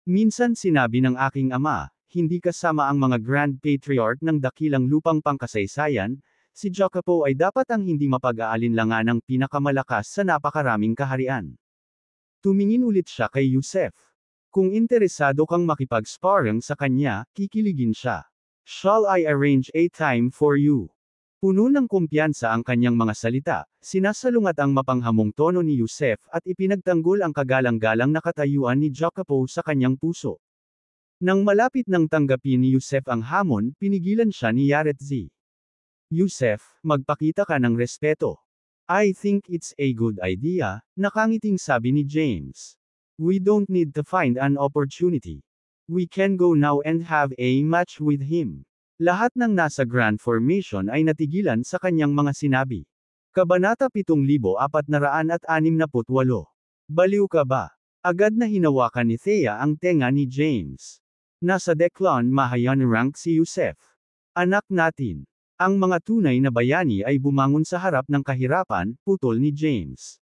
A: Minsan sinabi ng aking ama, hindi kasama ang mga Grand Patriarch ng dakilang lupang pangkasaysayan, si Jacopo ay dapat ang hindi mapag-aalinlanganang pinakamalakas sa napakaraming kaharian. Tumingin ulit siya kay Yusef. Kung interesado kang makipag-sparring sa kanya, kikiligin siya. Shall I arrange a time for you? Puno ng kumpiyansa ang kanyang mga salita, sinasalungat ang mapanghamong tono ni Yusef at ipinagtanggol ang kagalang-galang na katayuan ni Jacopo sa kanyang puso. Nang malapit nang tanggapin ni Yusef ang hamon, pinigilan siya ni Yaretzi. Yusef, magpakita ka ng respeto. I think it's a good idea, nakangiting sabi ni James. We don't need to find an opportunity. We can go now and have a match with him. Lahat ng nasa Grand Formation ay natigilan sa kanyang mga sinabi. Kabanata 7468. Baliw ka ba? Agad na hinawakan ni Thea ang tenga ni James. Nasa Declan Mahayan rank si Yusef. Anak natin. Ang mga tunay na bayani ay bumangon sa harap ng kahirapan, putol ni James.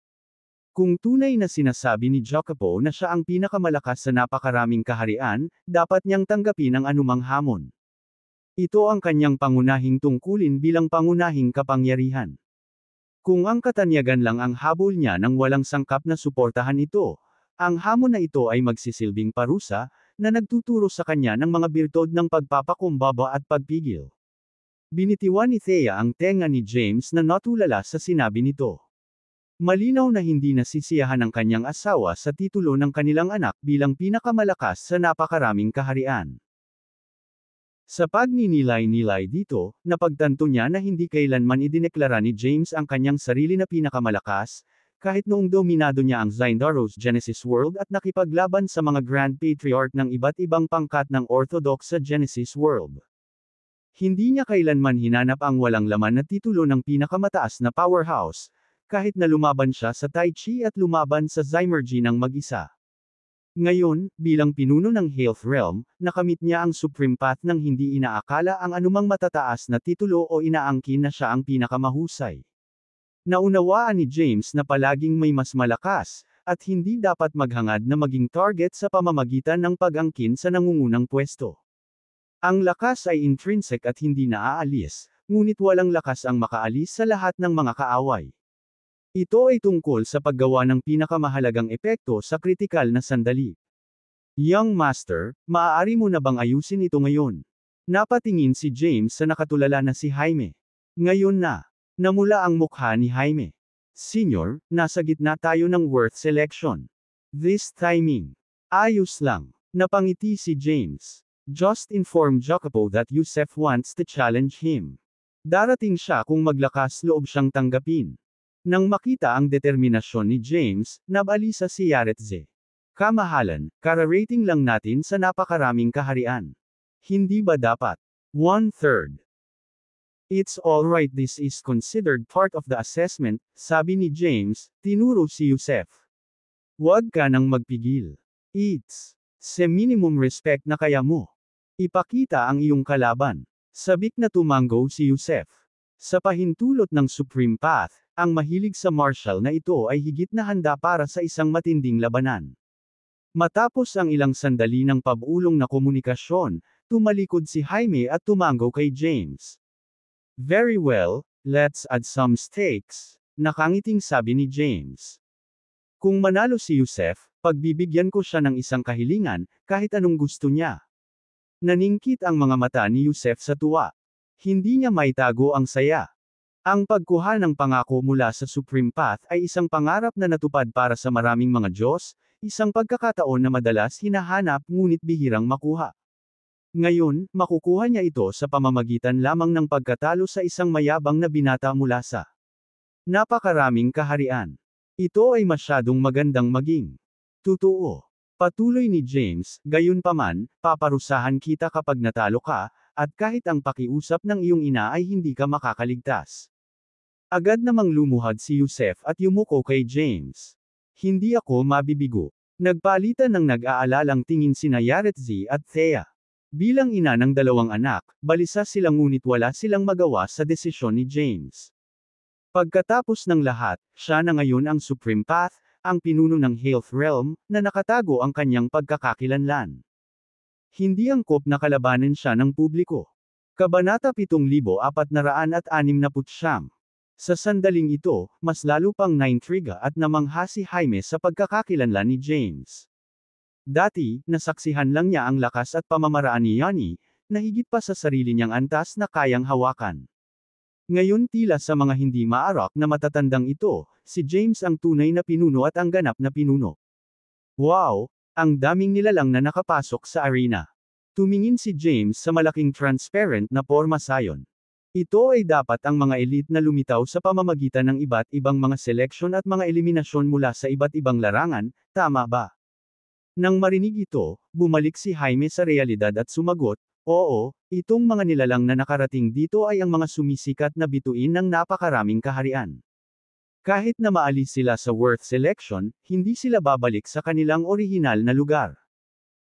A: Kung tunay na sinasabi ni Jacopo na siya ang pinakamalakas sa napakaraming kaharian, dapat niyang tanggapin ang anumang hamon. Ito ang kanyang pangunahing tungkulin bilang pangunahing kapangyarihan. Kung ang katanyagan lang ang habol niya nang walang sangkap na suportahan ito, ang hamon na ito ay magsisilbing parusa, na nagtuturo sa kanya ng mga birtod ng pagpapakumbaba at pagpigil. Binitiwan ni Thea ang tenga ni James na natulala sa sinabi nito. Malinaw na hindi nasisiyahan ang kanyang asawa sa titulo ng kanilang anak bilang pinakamalakas sa napakaraming kaharian. Sa pagninilay-nilay dito, napagtanto niya na hindi kailanman idineklara ni James ang kanyang sarili na pinakamalakas, kahit noong dominado niya ang Zindaros Genesis World at nakipaglaban sa mga Grand Patriarch ng iba't ibang pangkat ng Orthodox sa Genesis World. Hindi niya kailanman hinanap ang walang laman na titulo ng pinakamataas na powerhouse, kahit na lumaban siya sa Tai Chi at lumaban sa Zymergy ng mag-isa. Ngayon, bilang pinuno ng Health Realm, nakamit niya ang Supreme Path nang hindi inaakala ang anumang matataas na titulo o inaangkin na siya ang pinakamahusay. Naunawaan ni James na palaging may mas malakas, at hindi dapat maghangad na maging target sa pamamagitan ng pag-angkin sa nangungunang pwesto. Ang lakas ay intrinsic at hindi naaalis, ngunit walang lakas ang makaalis sa lahat ng mga kaaway. Ito ay tungkol sa paggawa ng pinakamahalagang epekto sa kritikal na sandali. Young Master, maaari mo na bang ayusin ito ngayon? Napatingin si James sa nakatulala na si Jaime. Ngayon na. Namula ang mukha ni Jaime. Senior, nasa gitna tayo ng worth selection. This timing. Ayos lang. Napangiti si James. Just inform Jacopo that Yusef wants to challenge him. Darating siya kung maglakas loob siyang tanggapin. Nang makita ang determinasyon ni James, nabalisa si Yaretze. Kamahalan, kararating lang natin sa napakaraming kaharian. Hindi ba dapat? 1/3. It's alright, this is considered part of the assessment, sabi ni James, tinuro si Yusef. Huwag ka nang magpigil. It's sa minimum respect na kaya mo. Ipakita ang iyong kalaban. Sabik na tumanggo si Yusef. Sa pahintulot ng Supreme Path, ang mahilig sa martial na ito ay higit na handa para sa isang matinding labanan. Matapos ang ilang sandali ng pabulong na komunikasyon, tumalikod si Jaime at tumango kay James. Very well, let's add some stakes, nakangiting sabi ni James. Kung manalo si Yusef, pagbibigyan ko siya ng isang kahilingan, kahit anong gusto niya. Naningkit ang mga mata ni Yusef sa tuwa. Hindi niya maitago ang saya. Ang pagkuha ng pangako mula sa Supreme Path ay isang pangarap na natupad para sa maraming mga Diyos, isang pagkakataon na madalas hinahanap ngunit bihirang makuha. Ngayon, makukuha niya ito sa pamamagitan lamang ng pagkatalo sa isang mayabang na binata mula sa napakaraming kaharian. Ito ay masyadong magandang maging totoo. Patuloy ni James, gayunpaman, paparusahan kita kapag natalo ka, at kahit ang pakiusap ng iyong ina ay hindi ka makakaligtas. Agad namang lumuhad si Yusef at yumuko kay James. Hindi ako mabibigo. Nagpalitan ng nag-aalalang tingin sina Yaretze at Thea. Bilang ina ng dalawang anak, balisa silang ngunit wala silang magawa sa desisyon ni James. Pagkatapos ng lahat, siya na ngayon ang Supreme Path, ang pinuno ng Health Realm, na nakatago ang kanyang pagkakakilanlan. Hindi angkop na kalabanan siya ng publiko. Kabanata 7469. Sa sandaling ito, mas lalo pang naintriga at namangha si Jaime sa pagkakakilanlan ni James. Dati, nasaksihan lang niya ang lakas at pamamaraan ni Yanni, na higit pa sa sarili niyang antas na kayang hawakan. Ngayon tila sa mga hindi maarak na matatandang ito, si James ang tunay na pinuno at ang ganap na pinuno. Wow! Ang daming nilalang na nakapasok sa arena. Tumingin si James sa malaking transparent na porma sayon. Ito ay dapat ang mga elite na lumitaw sa pamamagitan ng iba't ibang mga seleksyon at mga eliminasyon mula sa iba't ibang larangan, tama ba? Nang marinig ito, bumalik si Jaime sa realidad at sumagot, oo, itong mga nilalang na nakarating dito ay ang mga sumisikat na bituin ng napakaraming kaharian. Kahit na maalis sila sa worth selection, hindi sila babalik sa kanilang orihinal na lugar.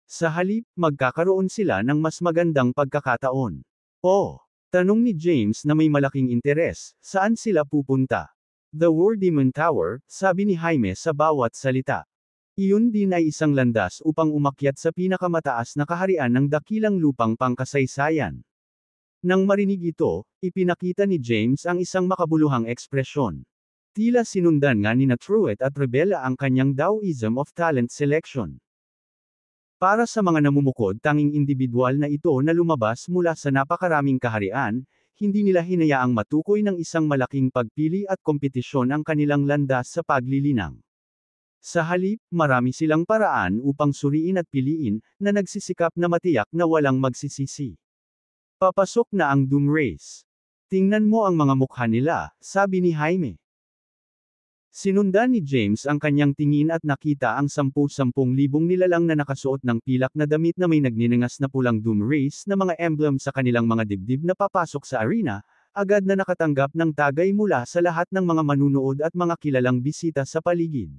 A: Sa halip, magkakaroon sila ng mas magandang pagkakataon. Oh! Tanong ni James na may malaking interes, saan sila pupunta? The War Demon Tower, sabi ni Jaime sa bawat salita. Iyon din ay isang landas upang umakyat sa pinakamataas na kaharian ng dakilang lupang pangkasaysayan. Nang marinig ito, ipinakita ni James ang isang makabuluhang ekspresyon. Tila sinundan nga ni Truett at Rebella ang kanyang Taoism of talent selection. Para sa mga namumukod tanging individual na ito na lumabas mula sa napakaraming kaharian, hindi nila hinayaang matukoy ng isang malaking pagpili at kompetisyon ang kanilang landas sa paglilinang. Sa halip, marami silang paraan upang suriin at piliin, na nagsisikap na matiyak na walang magsisisi. Papasok na ang Doom Race. Tingnan mo ang mga mukha nila, sabi ni Jaime. Sinundan ni James ang kanyang tingin at nakita ang 10,000 nilalang na nakasuot ng pilak na damit na may nagniningas na pulang Doom Race na mga emblem sa kanilang mga dibdib na papasok sa arena, agad na nakatanggap ng tagay mula sa lahat ng mga manunood at mga kilalang bisita sa paligid.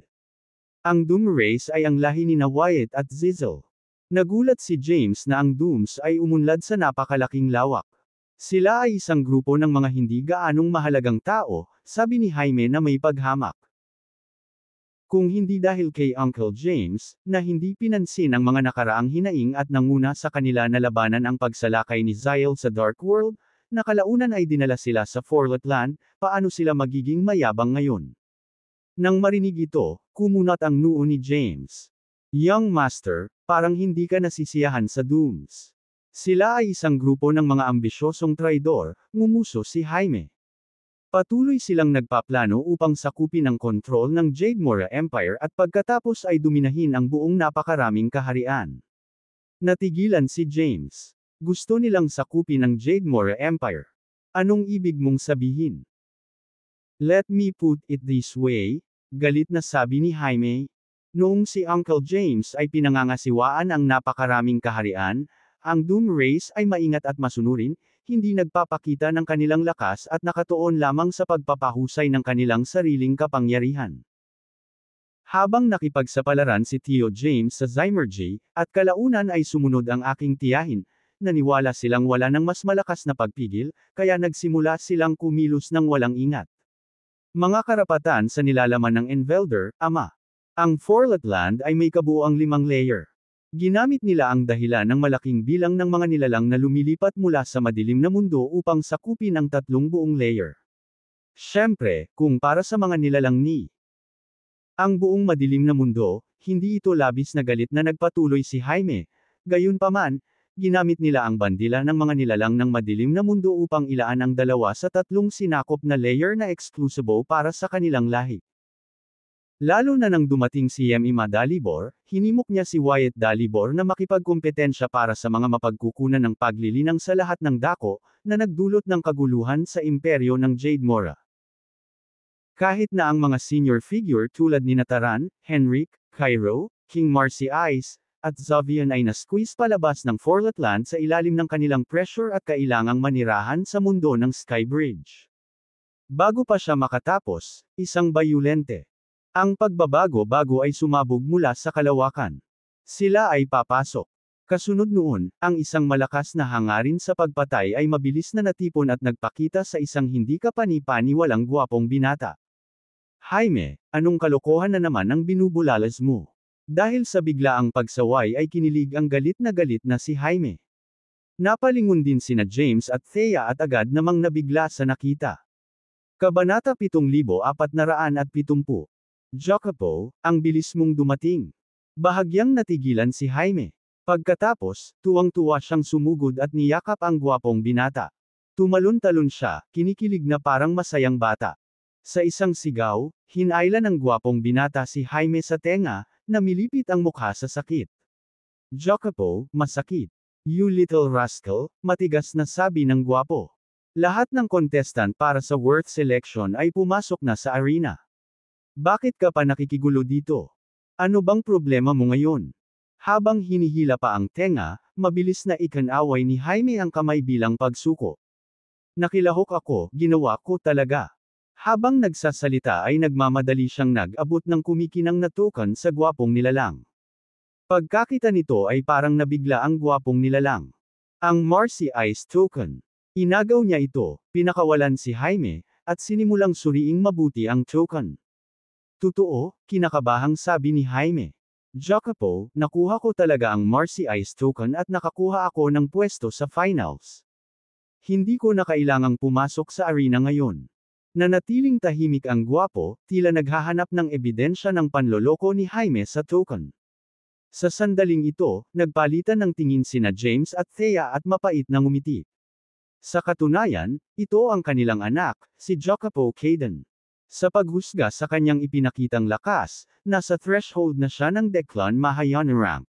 A: Ang Doom Race ay ang lahi ni Wyatt at Zizzle. Nagulat si James na ang Dooms ay umunlad sa napakalaking lawak. Sila ay isang grupo ng mga hindi gaanong mahalagang tao, sabi ni Jaime na may paghamak. Kung hindi dahil kay Uncle James, na hindi pinansin ang mga nakaraang hinaing at nanguna sa kanila na labanan ang pagsalakay ni Zyle sa Dark World, na kalaunan ay dinala sila sa Forlet Land, paano sila magiging mayabang ngayon? Nang marinig ito, kumunat ang noo ni James. Young Master, parang hindi ka nasisiyahan sa Dooms. Sila ay isang grupo ng mga ambisyosong traidor, ngumuso si Jaime. Patuloy silang nagpaplano upang sakupin ang kontrol ng Jademora Empire at pagkatapos ay dominahin ang buong napakaraming kaharian. Natigilan si James. Gusto nilang sakupin ang Jademora Empire. Anong ibig mong sabihin? Let me put it this way, galit na sabi ni Jaime. Noong si Uncle James ay pinangangasiwaan ang napakaraming kaharian, ang Doom Race ay maingat at masunurin, hindi nagpapakita ng kanilang lakas at nakatuon lamang sa pagpapahusay ng kanilang sariling kapangyarihan. Habang nakipagsapalaran si Tio James sa Zymergy, at kalaunan ay sumunod ang aking tiyahin, naniwala silang wala ng mas malakas na pagpigil, kaya nagsimula silang kumilos ng walang ingat. Mga karapatan sa nilalaman ng Envelder, Ama. Ang Forlet Land ay may kabuuang 5 layer. Ginamit nila ang dahilan ng malaking bilang ng mga nilalang na lumilipat mula sa madilim na mundo upang sakupin ang 3 buong layer. Siyempre, kung para sa mga nilalang ni ang buong madilim na mundo, hindi ito labis na galit na nagpatuloy si Jaime. Gayunpaman, ginamit nila ang bandila ng mga nilalang ng madilim na mundo upang ilaan ang 2 sa 3 sinakop na layer na exclusive para sa kanilang lahi. Lalo na nang dumating si Yemi Dalibor, hinimok niya si Wyatt Dalibor na makipagkumpetensya para sa mga mapagkukunan ng paglilinang sa lahat ng dako, na nagdulot ng kaguluhan sa imperyo ng Jademora. Kahit na ang mga senior figure tulad ni Taran, Henrik, Cairo, King Marcy Ice, at Zavian ay na-squeeze palabas ng Forlet Land sa ilalim ng kanilang pressure at kailangang manirahan sa mundo ng Skybridge. Bago pa siya makatapos, isang bayulente. Ang pagbabago-bago ay sumabog mula sa kalawakan. Sila ay papasok. Kasunod noon, ang isang malakas na hangarin sa pagpatay ay mabilis na natipon at nagpakita sa isang hindi kapani-paniwalang gwapong binata. Jaime, anong kalokohan na naman ang binubulalas mo? Dahil sa biglaang pagsaway ay kinilig ang galit na si Jaime. Napalingon din sina James at Thea at agad namang nabigla sa nakita. Kabanata 7470. Jacopo, ang bilis mong dumating. Bahagyang natigilan si Jaime. Pagkatapos, tuwang-tuwa siyang sumugod at niyakap ang gwapong binata. Tumalon-talon siya, kinikilig na parang masayang bata. Sa isang sigaw, hinailan ng gwapong binata si Jaime sa tenga, na milipit ang mukha sa sakit. Jacopo, masakit. You little rascal, matigas na sabi ng gwapo. Lahat ng contestant para sa Worth Selection ay pumasok na sa arena. Bakit ka pa nakikigulo dito? Ano bang problema mo ngayon? Habang hinihila pa ang tenga, mabilis na ikanaway ni Jaime ang kamay bilang pagsuko. Nakilahok ako, ginawa ko talaga. Habang nagsasalita ay nagmamadali siyang nag-abot ng kumikinang na token sa gwapong nilalang. Pagkakita nito ay parang nabigla ang gwapong nilalang. Ang Marcy Ice token. Inagaw niya ito, pinakawalan si Jaime, at sinimulang suriing mabuti ang token. Totoo, kinakabahang sabi ni Jaime. Jacopo, nakuha ko talaga ang Marcy Ice token at nakakuha ako ng pwesto sa finals. Hindi ko na kailangang pumasok sa arena ngayon. Nanatiling tahimik ang gwapo, tila naghahanap ng ebidensya ng panloloko ni Jaime sa token. Sa sandaling ito, nagpalitan ng tingin sina James at Thea at mapait na ngumiti. Sa katunayan, ito ang kanilang anak, si Jacopo Caden. Sa paghusga sa kanyang ipinakitang lakas, nasa threshold na siya ng Declan Mahayana rank.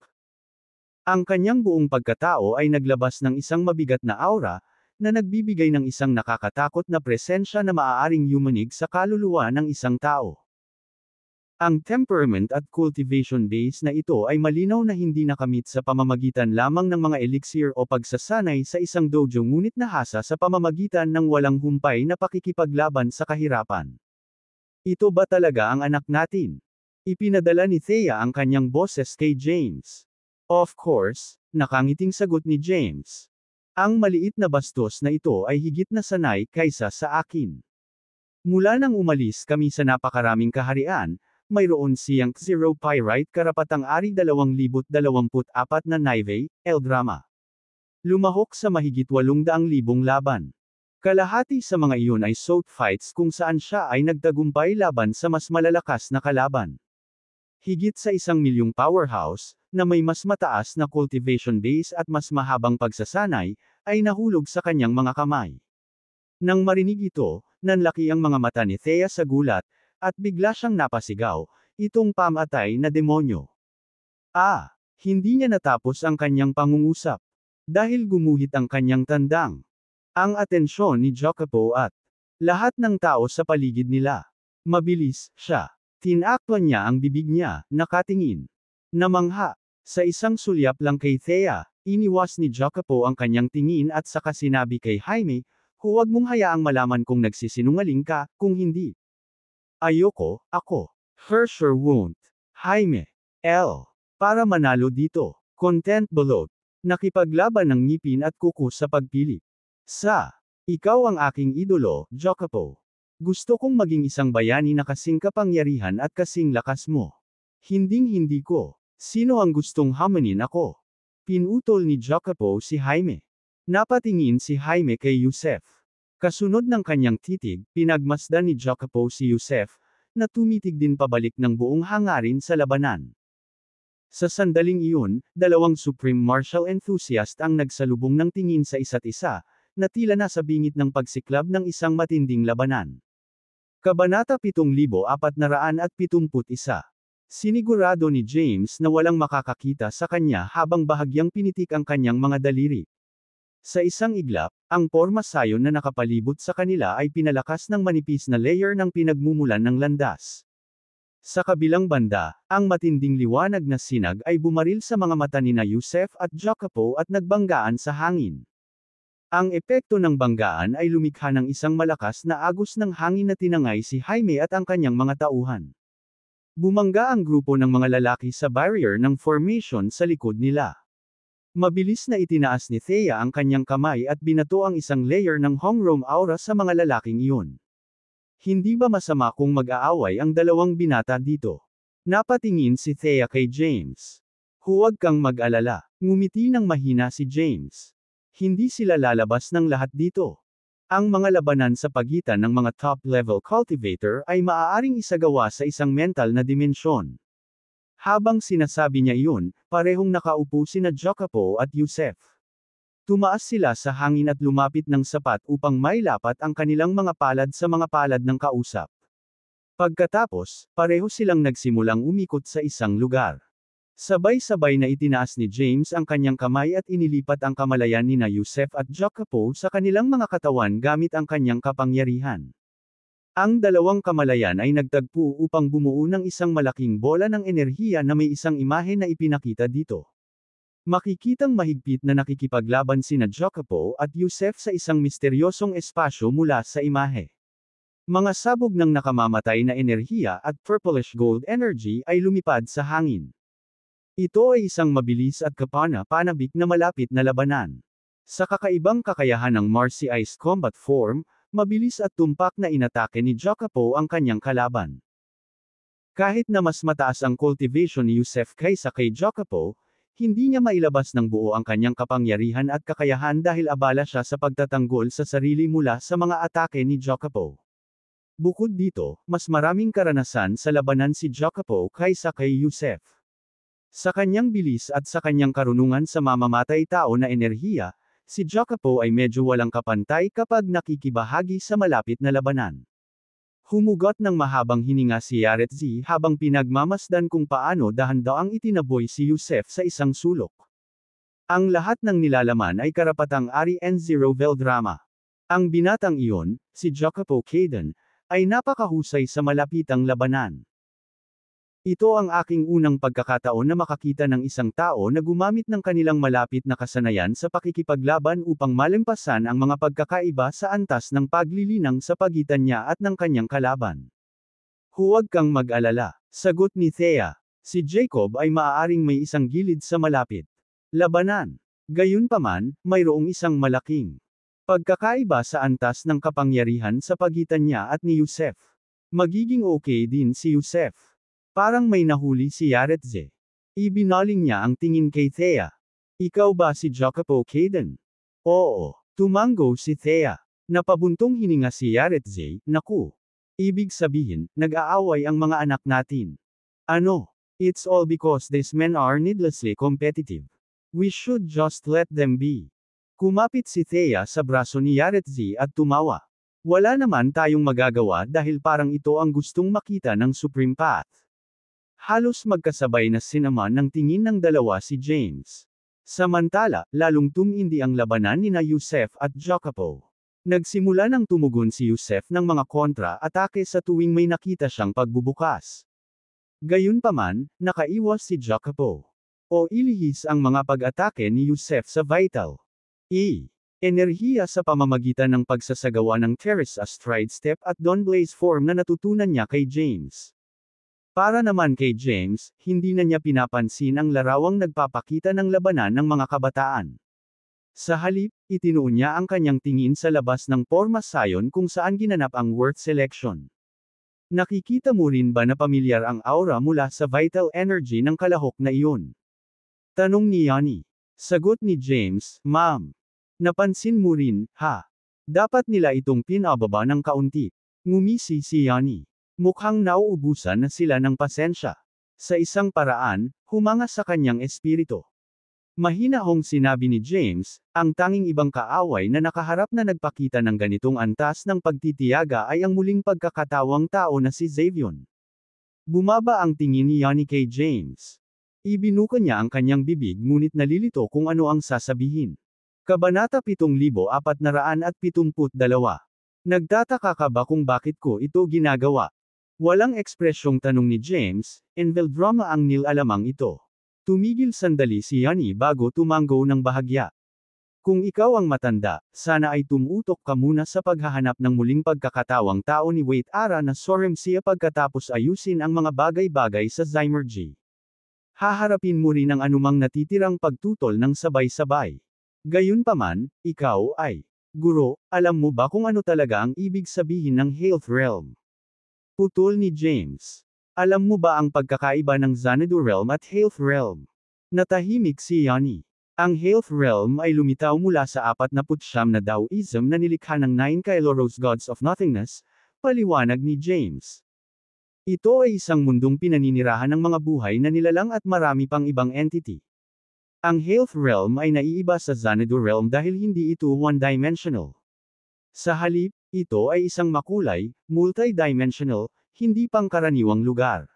A: Ang kanyang buong pagkatao ay naglabas ng isang mabigat na aura, na nagbibigay ng isang nakakatakot na presensya na maaaring yumanig sa kaluluwa ng isang tao. Ang temperament at cultivation base na ito ay malinaw na hindi nakamit sa pamamagitan lamang ng mga elixir o pagsasanay sa isang dojo ngunit nahasa sa pamamagitan ng walang humpay na pakikipaglaban sa kahirapan. Ito ba talaga ang anak natin? Ipinadala ni Thea ang kanyang boses kay James. Of course, nakangiting sagot ni James. Ang maliit na bastos na ito ay higit na sanay kaysa sa akin. Mula nang umalis kami sa napakaraming kaharian, mayroon siyang zero pyrite karapatang-ari 2024 na Naive, Eldrama. Lumahok sa mahigit 800,000 laban. Kalahati sa mga iyon ay soap fights kung saan siya ay nagtagumpay laban sa mas malalakas na kalaban. Higit sa 1,000,000 powerhouse, na may mas mataas na cultivation base at mas mahabang pagsasanay, ay nahulog sa kanyang mga kamay. Nang marinig ito, nanlaki ang mga mata ni Thea sa gulat, at bigla siyang napasigaw, itong pamatay na demonyo. Hindi niya natapos ang kanyang pangungusap. Dahil gumuhit ang kanyang tandang. Ang atensyon ni Jacopo at lahat ng tao sa paligid nila. Mabilis, siya. Tinakpan niya ang bibig niya, nakatingin. Namangha. Sa isang sulyap lang kay Thea, iniwas ni Jacopo ang kanyang tingin at saka sinabi kay Jaime, huwag mong hayaang malaman kung nagsisinungaling ka, kung hindi. Ayoko, ako. For sure won't. Jaime. Para manalo dito. Content below. Nakipaglaban ng ngipin at kuko sa pagpili. Ikaw ang aking idolo, Jacopo. Gusto kong maging isang bayani na kasing kapangyarihan at kasing lakas mo. Hinding-hindi ko. Sino ang gustong hamanin ako? Pinutol ni Jacopo si Jaime. Napatingin si Jaime kay Yusef. Kasunod ng kanyang titig, pinagmasdan ni Jacopo si Yusef, na tumitig din pabalik ng buong hangarin sa labanan. Sa sandaling iyon, dalawang Supreme Martial Enthusiast ang nagsalubong ng tingin sa isa't isa, na tila nasa bingit ng pagsiklab ng isang matinding labanan. Kabanata 7471. Sinigurado ni James na walang makakakita sa kanya habang bahagyang pinitik ang kanyang mga daliri. Sa isang iglap, ang porma sayon na nakapalibot sa kanila ay pinalakas ng manipis na layer ng pinagmumulan ng landas. Sa kabilang banda, ang matinding liwanag na sinag ay bumaril sa mga mata ni Yusef at Jacopo at nagbanggaan sa hangin. Ang epekto ng banggaan ay lumikha ng isang malakas na agos ng hangin na tinangay si Jaime at ang kanyang mga tauhan. Bumangga ang grupo ng mga lalaki sa barrier ng formation sa likod nila. Mabilis na itinaas ni Thea ang kanyang kamay at binato ang isang layer ng Hongrom aura sa mga lalaking iyon. Hindi ba masama kung mag-aaway ang dalawang binata dito? Napatingin si Thea kay James. Huwag kang mag-alala. Ngumiti ng mahina si James. Hindi sila lalabas ng lahat dito. Ang mga labanan sa pagitan ng mga top-level cultivator ay maaaring isagawa sa isang mental na dimensyon. Habang sinasabi niya iyon, parehong nakaupo sina Jacopo at Yusef. Tumaas sila sa hangin at lumapit ng sapat upang mailapat ang kanilang mga palad sa mga palad ng kausap. Pagkatapos, pareho silang nagsimulang umikot sa isang lugar. Sabay-sabay na itinaas ni James ang kanyang kamay at inilipat ang kamalayan ni Yusef at Jacopo sa kanilang mga katawan gamit ang kanyang kapangyarihan. Ang dalawang kamalayan ay nagtagpo upang bumuo ng isang malaking bola ng enerhiya na may isang imahe na ipinakita dito. Makikitang mahigpit na nakikipaglaban sina Jacopo at Yusef sa isang misteryosong espasyo mula sa imahe. Mga sabog ng nakamamatay na enerhiya at purplish gold energy ay lumipad sa hangin. Ito ay isang mabilis at kapana-panabik na malapit na labanan. Sa kakaibang kakayahan ng Marcy Ice Combat Form, mabilis at tumpak na inatake ni Jacopo ang kanyang kalaban. Kahit na mas mataas ang cultivation ni Yusef kaysa kay Jacopo, hindi niya mailabas ng buo ang kanyang kapangyarihan at kakayahan dahil abala siya sa pagtatanggol sa sarili mula sa mga atake ni Jacopo. Bukod dito, mas maraming karanasan sa labanan si Jacopo kaysa kay Yusef. Sa kanyang bilis at sa kanyang karunungan sa mamamatay tao na enerhiya, si Jacopo ay medyo walang kapantay kapag nakikibahagi sa malapit na labanan. Humugot ng mahabang hininga si Yaretzi habang pinagmamasdan kung paano dahan-daang itinaboy si Yusef sa isang sulok. Ang lahat ng nilalaman ay karapatang Ari N0 Veldrama. Ang binatang iyon, si Jacopo Caden, ay napakahusay sa malapitang labanan. Ito ang aking unang pagkakataon na makakita ng isang tao na gumamit ng kanilang malapit na kasanayan sa pakikipaglaban upang malampasan ang mga pagkakaiba sa antas ng paglilinang sa pagitan niya at ng kanyang kalaban. Huwag kang mag-alala, sagot ni Thea. Si Jacob ay maaaring may isang gilid sa malapit labanan. Gayunpaman, mayroong isang malaking pagkakaiba sa antas ng kapangyarihan sa pagitan niya at ni Yusef. Magiging okay din si Yusef. Parang may nahuli si Yaretzi. Ibinaling niya ang tingin kay Thea. Ikaw ba si Jacopo Caden? Oo, tumango si Thea. Napabuntong hininga si Yaretzi, naku. Ibig sabihin, nag-aaway ang mga anak natin. Ano? It's all because these men are needlessly competitive. We should just let them be. Kumapit si Thea sa braso ni Yaretzi at tumawa. Wala naman tayong magagawa dahil parang ito ang gustong makita ng Supreme Path. Halos magkasabay na sinama ng tingin ng dalawa si James. Samantala, lalong tumindi ang labanan nina Yusef at Jacopo. Nagsimula ng tumugon si Yusef ng mga kontra-atake sa tuwing may nakita siyang pagbubukas. Gayunpaman, nakaiwas si Jacopo. O ilihis ang mga pag-atake ni Yusef sa vital enerhiya sa pamamagitan ng pagsasagawa ng Terrace Astride Step at Dawn Blaze Form na natutunan niya kay James. Para naman kay James, hindi na niya pinapansin ang larawang nagpapakita ng labanan ng mga kabataan. Sa halip, itinuon niya ang kanyang tingin sa labas ng Porma Sion kung saan ginanap ang Worth Selection. Nakikita mo rin ba na pamilyar ang aura mula sa vital energy ng kalahok na iyon? Tanong ni Yanni. Sagot ni James, Ma'am. Napansin mo rin, ha? Dapat nila itong pinababa ng kaunti. Ngumisi si Yanni. Mukhang nauubusan na sila ng pasensya. Sa isang paraan, humanga sa kanyang espiritu. Mahinahong sinabi ni James, ang tanging ibang kaaway na nakaharap na nagpakita ng ganitong antas ng pagtitiyaga ay ang muling pagkakatawang tao na si Xavion. Bumaba ang tingin ni Yanni kay James. Ibinuka niya ang kanyang bibig ngunit nalilito kung ano ang sasabihin. Kabanata 7472. Nagtataka ka ba kung bakit ko ito ginagawa? Walang ekspresyong tanong ni James, Enveldrama ang nilalamang ito. Tumigil sandali si Yanni bago tumango ng bahagya. Kung ikaw ang matanda, sana ay tumutok ka muna sa paghahanap ng muling pagkakatawang tao ni Wait Ara na Soremsia pagkatapos ayusin ang mga bagay-bagay sa Zymergy. Haharapin mo rin ang anumang natitirang pagtutol ng sabay-sabay. Gayunpaman, ikaw ay guro, alam mo ba kung ano talaga ang ibig sabihin ng Health Realm? Putol ni James. Alam mo ba ang pagkakaiba ng Xanadu Realm at Health Realm? Natahimik si Yanni. Ang Health Realm ay lumitaw mula sa 49 na Taoism na nilikha ng 9 Kailoros Gods of Nothingness, paliwanag ni James. Ito ay isang mundong pinaninirahan ng mga buhay na nilalang at marami pang ibang entity. Ang Health Realm ay naiiba sa Xanadu Realm dahil hindi ito one-dimensional. Sa halip, ito ay isang makulay, multi-dimensional, hindi pangkaraniwang lugar.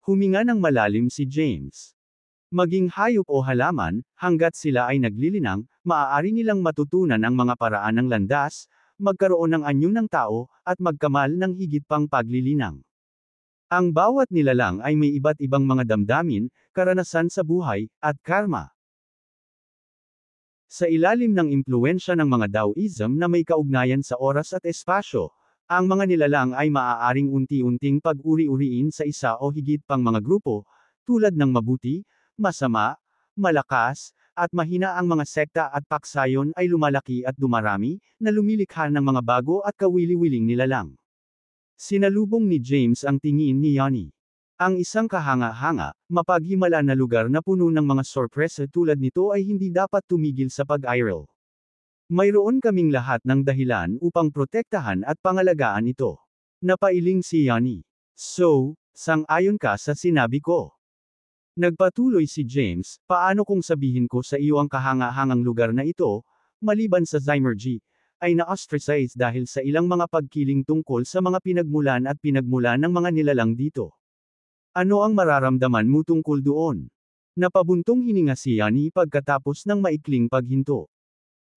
A: Huminga ng malalim si James. Maging hayop o halaman, hanggat sila ay naglilinang, maaari nilang matutunan ang mga paraan ng landas, magkaroon ng anyo ng tao, at magkamal ng higit pang paglilinang. Ang bawat nilalang ay may iba't ibang mga damdamin, karanasan sa buhay, at karma. Sa ilalim ng impluwensya ng mga Taoism na may kaugnayan sa oras at espasyo, ang mga nilalang ay maaaring unti-unting pag-uri-uriin sa isa o higit pang mga grupo, tulad ng mabuti, masama, malakas, at mahina ang mga sekta at paksayon ay lumalaki at dumarami, na lumilikha ng mga bago at kawili-wiling nilalang. Sinalubong ni James ang tingin ni Yanni. Ang isang kahanga-hanga, mapaghimala na lugar na puno ng mga sorpresa tulad nito ay hindi dapat tumigil sa pag-iral. Mayroon kaming lahat ng dahilan upang protektahan at pangalagaan ito. Napailing si Yanni. So, sang-ayon ka sa sinabi ko? Nagpatuloy si James, paano kung sabihin ko sa iyo ang kahanga-hangang lugar na ito, maliban sa Zymergy, ay na-ostracize dahil sa ilang mga pagkiling tungkol sa mga pinagmulan at pinagmulan ng mga nilalang dito. Ano ang mararamdaman mo tungkol doon? Napabuntong hininga si Yanni pagkatapos ng maikling paghinto.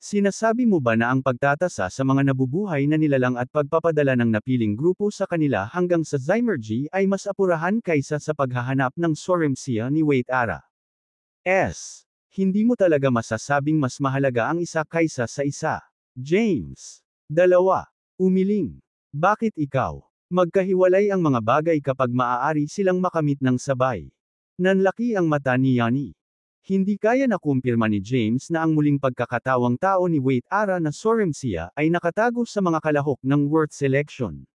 A: Sinasabi mo ba na ang pagtatasa sa mga nabubuhay na nilalang at pagpapadala ng napiling grupo sa kanila hanggang sa Zymergy ay mas apurahan kaysa sa paghahanap ng Sorumsia ni Wait Ara? Hindi mo talaga masasabing mas mahalaga ang isa kaysa sa isa. James. 2. Umiling. Bakit ikaw? Magkahiwalay ang mga bagay kapag maaari silang makamit ng sabay. Nanlaki ang mata ni Yanni. Hindi kaya na kumpirma ni James na ang muling pagkakatawang tao ni Wait Ara na Sorumsia ay nakatago sa mga kalahok ng Worth Selection.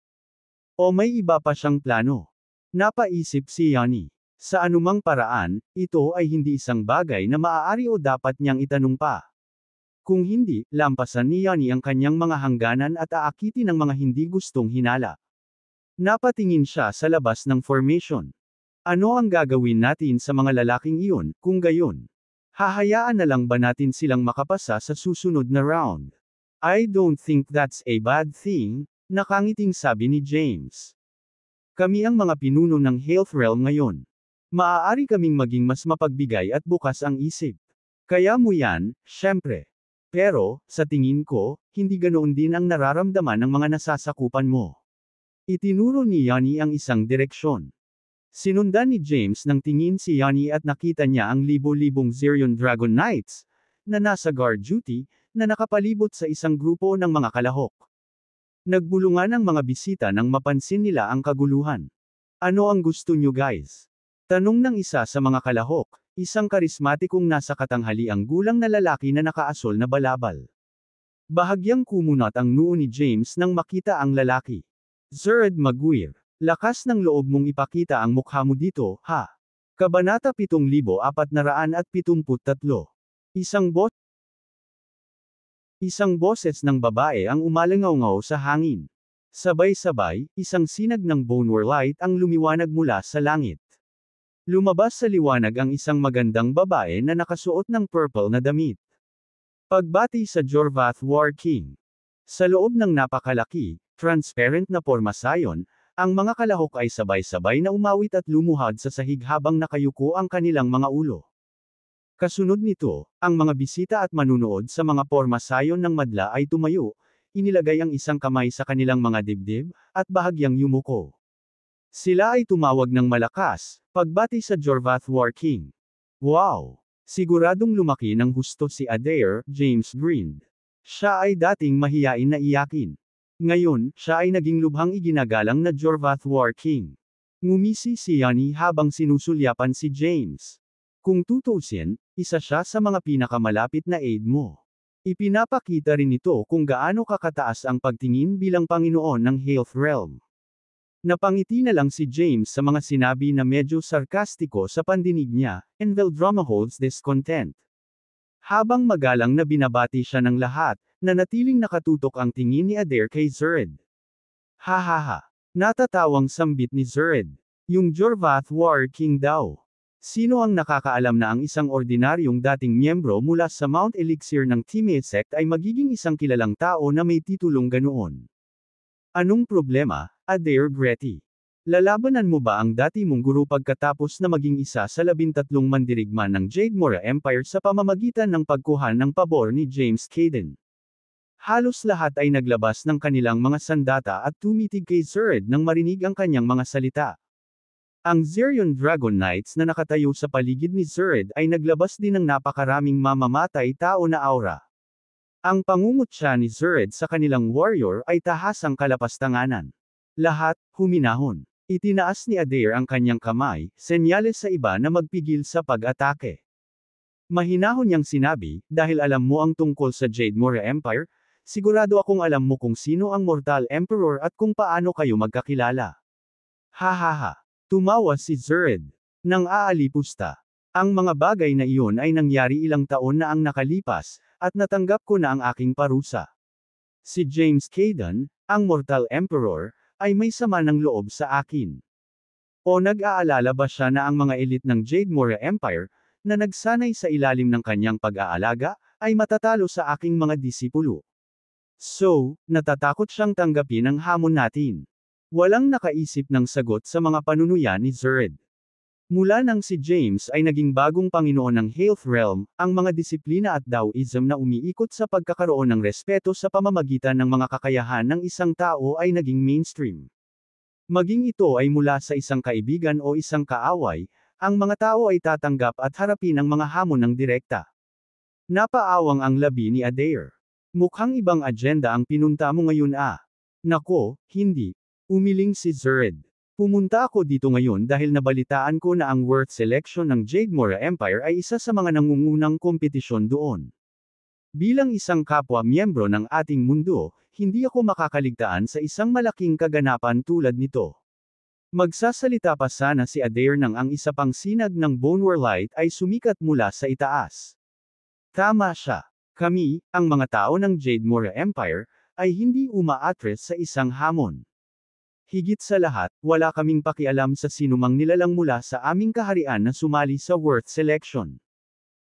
A: O may iba pa siyang plano? Napaisip si Yanni. Sa anumang paraan, ito ay hindi isang bagay na maaari o dapat niyang itanong pa. Kung hindi, lampasan ni Yanni ang kanyang mga hangganan at aakitin ng mga hindi gustong hinala. Napatingin siya sa labas ng formation. Ano ang gagawin natin sa mga lalaking iyon, kung gayon? Hahayaan na lang ba natin silang makapasa sa susunod na round? I don't think that's a bad thing, nakangiting sabi ni James. Kami ang mga pinuno ng Health Realm ngayon. Maaari kaming maging mas mapagbigay at bukas ang isip. Kaya mo yan, syempre. Pero, sa tingin ko, hindi ganoon din ang nararamdaman ng mga nasasakupan mo. Itinuro ni Yanni ang isang direksyon. Sinundan ni James ng tingin si Yanni at nakita niya ang libo-libong Zerion Dragon Knights, na nasa guard duty, na nakapalibot sa isang grupo ng mga kalahok. Nagbulungan ang mga bisita nang mapansin nila ang kaguluhan. Ano ang gusto niyo guys? Tanong ng isa sa mga kalahok, isang karismatikong nasa katanghaliang gulang na lalaki na nakaasol na balabal. Bahagyang kumunat ang noo ni James nang makita ang lalaki. Zered Maguire. Lakas ng loob mong ipakita ang mukha mo dito, ha? Kabanata 7473. Isang boses ng babae ang umalangaw-ngaw sa hangin. Sabay-sabay, isang sinag ng boneware light ang lumiwanag mula sa langit. Lumabas sa liwanag ang isang magandang babae na nakasuot ng purple na damit. Pagbati sa Jorvath War King. Sa loob ng napakalaki, transparent na pormasayon, ang mga kalahok ay sabay-sabay na umawit at lumuhad sa sahig habang nakayuko ang kanilang mga ulo. Kasunod nito, ang mga bisita at manunood sa mga pormasayon ng madla ay tumayo, inilagay ang isang kamay sa kanilang mga dibdib, at bahagyang yumuko. Sila ay tumawag ng malakas, pagbati sa Jorvath War King. Wow! Siguradong lumaki ng husto si Adair, James grinned. Siya ay dating mahiyain na iyakin. Ngayon, siya ay naging lubhang iginagalang na Jorvath War King. Ngumisi si Yanni habang sinusulyapan si James. Kung tutuusin, isa siya sa mga pinakamalapit na aide mo. Ipinapakita rin ito kung gaano kakataas ang pagtingin bilang Panginoon ng Health Realm. Napangiti na lang si James sa mga sinabi na medyo sarkastiko sa pandinig niya, and Veldrama holds discontent. Habang magalang na binabati siya ng lahat, nanatiling nakatutok ang tingin ni Adair kay Zered. Hahaha. Natatawang sambit ni Zered. Yung Jorvath War King daw. Sino ang nakakaalam na ang isang ordinaryong dating miyembro mula sa Mount Elixir ng Timea Sect ay magiging isang kilalang tao na may titulong ganoon? Anong problema, Adair Gretty? Lalabanan mo ba ang dati mong guru pagkatapos na maging isa sa 13 mandirigma ng Jademora Empire sa pamamagitan ng pagkuha ng pabor ni James Caden? Halos lahat ay naglabas ng kanilang mga sandata at tumitig kay Zered nang marinig ang kanyang mga salita. Ang Zerion Dragon Knights na nakatayo sa paligid ni Zered ay naglabas din ng napakaraming mamamatay tao na aura. Ang pangungutya ni Zered sa kanilang warrior ay tahasang kalapastanganan. Lahat, huminahon. Itinaas ni Adair ang kanyang kamay, senyales sa iba na magpigil sa pag-atake. Mahinahon niyang sinabi, dahil alam mo ang tungkol sa Jade Mora Empire, sigurado akong alam mo kung sino ang Mortal Emperor at kung paano kayo magkakilala. Hahaha. Tumawa si Zered. Nang aalipusta. Ang mga bagay na iyon ay nangyari ilang taon na ang nakalipas, at natanggap ko na ang aking parusa. Si James Caden, ang Mortal Emperor, ay may sama ng loob sa akin. O nag-aalala ba siya na ang mga elite ng Jade Mora Empire, na nagsanay sa ilalim ng kanyang pag-aalaga, ay matatalo sa aking mga disipulo. So, natatakot siyang tanggapin ang hamon natin. Walang nakaisip ng sagot sa mga panunuya ni Zered. Mula nang si James ay naging bagong Panginoon ng Health Realm, ang mga disiplina at Taoism na umiikot sa pagkakaroon ng respeto sa pamamagitan ng mga kakayahan ng isang tao ay naging mainstream. Maging ito ay mula sa isang kaibigan o isang kaaway, ang mga tao ay tatanggap at harapin ang mga hamon ng direkta. Napaawang ang labi ni Adair. Mukhang ibang agenda ang pinunta mo ngayon ah. Nako, hindi. Umiling si Zered. Pumunta ako dito ngayon dahil nabalitaan ko na ang Worth Selection ng Jade Mora Empire ay isa sa mga nangungunang kompetisyon doon. Bilang isang kapwa-miyembro ng ating mundo, hindi ako makakaligtaan sa isang malaking kaganapan tulad nito. Magsasalita pa sana si Adair nang ang isa pang sinag ng Bonewar Light ay sumikat mula sa itaas. Tama siya. Kami, ang mga tao ng Jade Mora Empire, ay hindi umaatres sa isang hamon. Higit sa lahat, wala kaming pakialam sa sinumang nilalang mula sa aming kaharian na sumali sa Worth Selection.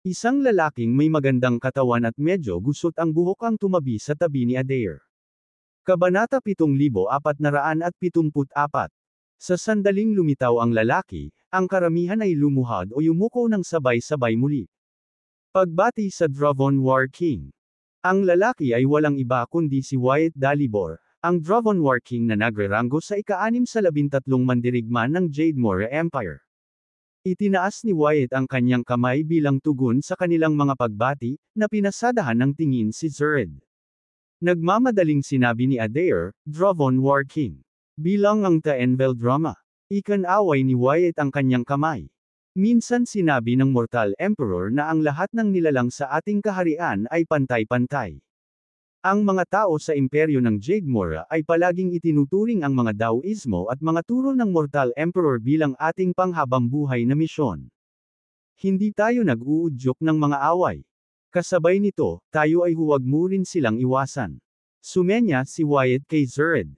A: Isang lalaking may magandang katawan at medyo gusot ang buhok ang tumabi sa tabi ni Adair. Kabanata 7474. Sa sandaling lumitaw ang lalaki, ang karamihan ay lumuhad o yumuko ng sabay-sabay muli. Pagbati sa Dravon War King. Ang lalaki ay walang iba kundi si Wyatt Dalibor, ang Dravon War King na nagreranggo sa ika-6 sa 13 mandirigma ng Jade Mora Empire. Itinaas ni Wyatt ang kanyang kamay bilang tugon sa kanilang mga pagbati, na pinasadahan ng tingin si Zered. Nagmamadaling sinabi ni Adair, Dravon War King. Bilang ang Taenvel drama. Ikan-away ni Wyatt ang kanyang kamay. Minsan sinabi ng Mortal Emperor na ang lahat ng nilalang sa ating kaharian ay pantay-pantay. Ang mga tao sa imperyo ng Jade Mora ay palaging itinuturing ang mga Taoismo at mga turo ng Mortal Emperor bilang ating panghabambuhay na misyon. Hindi tayo nag-uudyok ng mga away. Kasabay nito, tayo ay huwag mo rin silang iwasan. Sumenya si Wyatt kay Zered.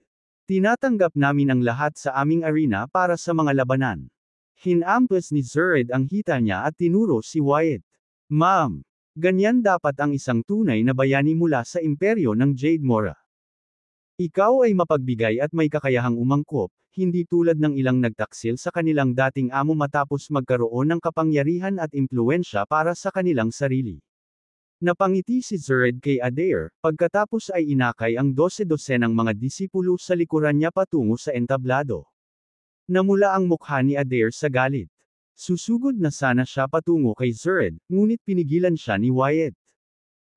A: Tinatanggap namin ang lahat sa aming arena para sa mga labanan. Hinampas ni Zered ang hita niya at tinuro si Wyatt. Ma'am, ganyan dapat ang isang tunay na bayani mula sa imperyo ng Jade Mora. Ikaw ay mapagbigay at may kakayahang umangkop, hindi tulad ng ilang nagtaksil sa kanilang dating amo matapos magkaroon ng kapangyarihan at impluensya para sa kanilang sarili. Napangiti si Zered kay Adair, pagkatapos ay inakay ang 12-dosenang mga disipulo sa likuran niya patungo sa entablado. Namula ang mukha ni Adair sa galit. Susugod na sana siya patungo kay Zered, ngunit pinigilan siya ni Wyatt.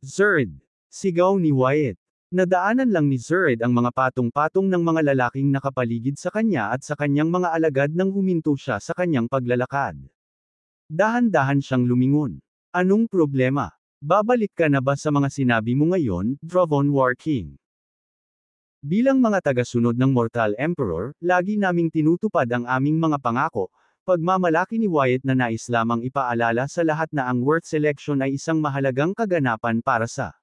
A: Zered! Sigaw ni Wyatt. Nadaanan lang ni Zered ang mga patong-patong ng mga lalaking nakapaligid sa kanya at sa kanyang mga alagad nang huminto siya sa kanyang paglalakad. Dahan-dahan siyang lumingon. Anong problema? Babalik ka na ba sa mga sinabi mo ngayon, Dravon War King? Bilang mga tagasunod ng Mortal Emperor, lagi naming tinutupad ang aming mga pangako, pagmamalaki ni Wyatt na nais lamang ipaalala sa lahat na ang Worth Selection ay isang mahalagang kaganapan para sa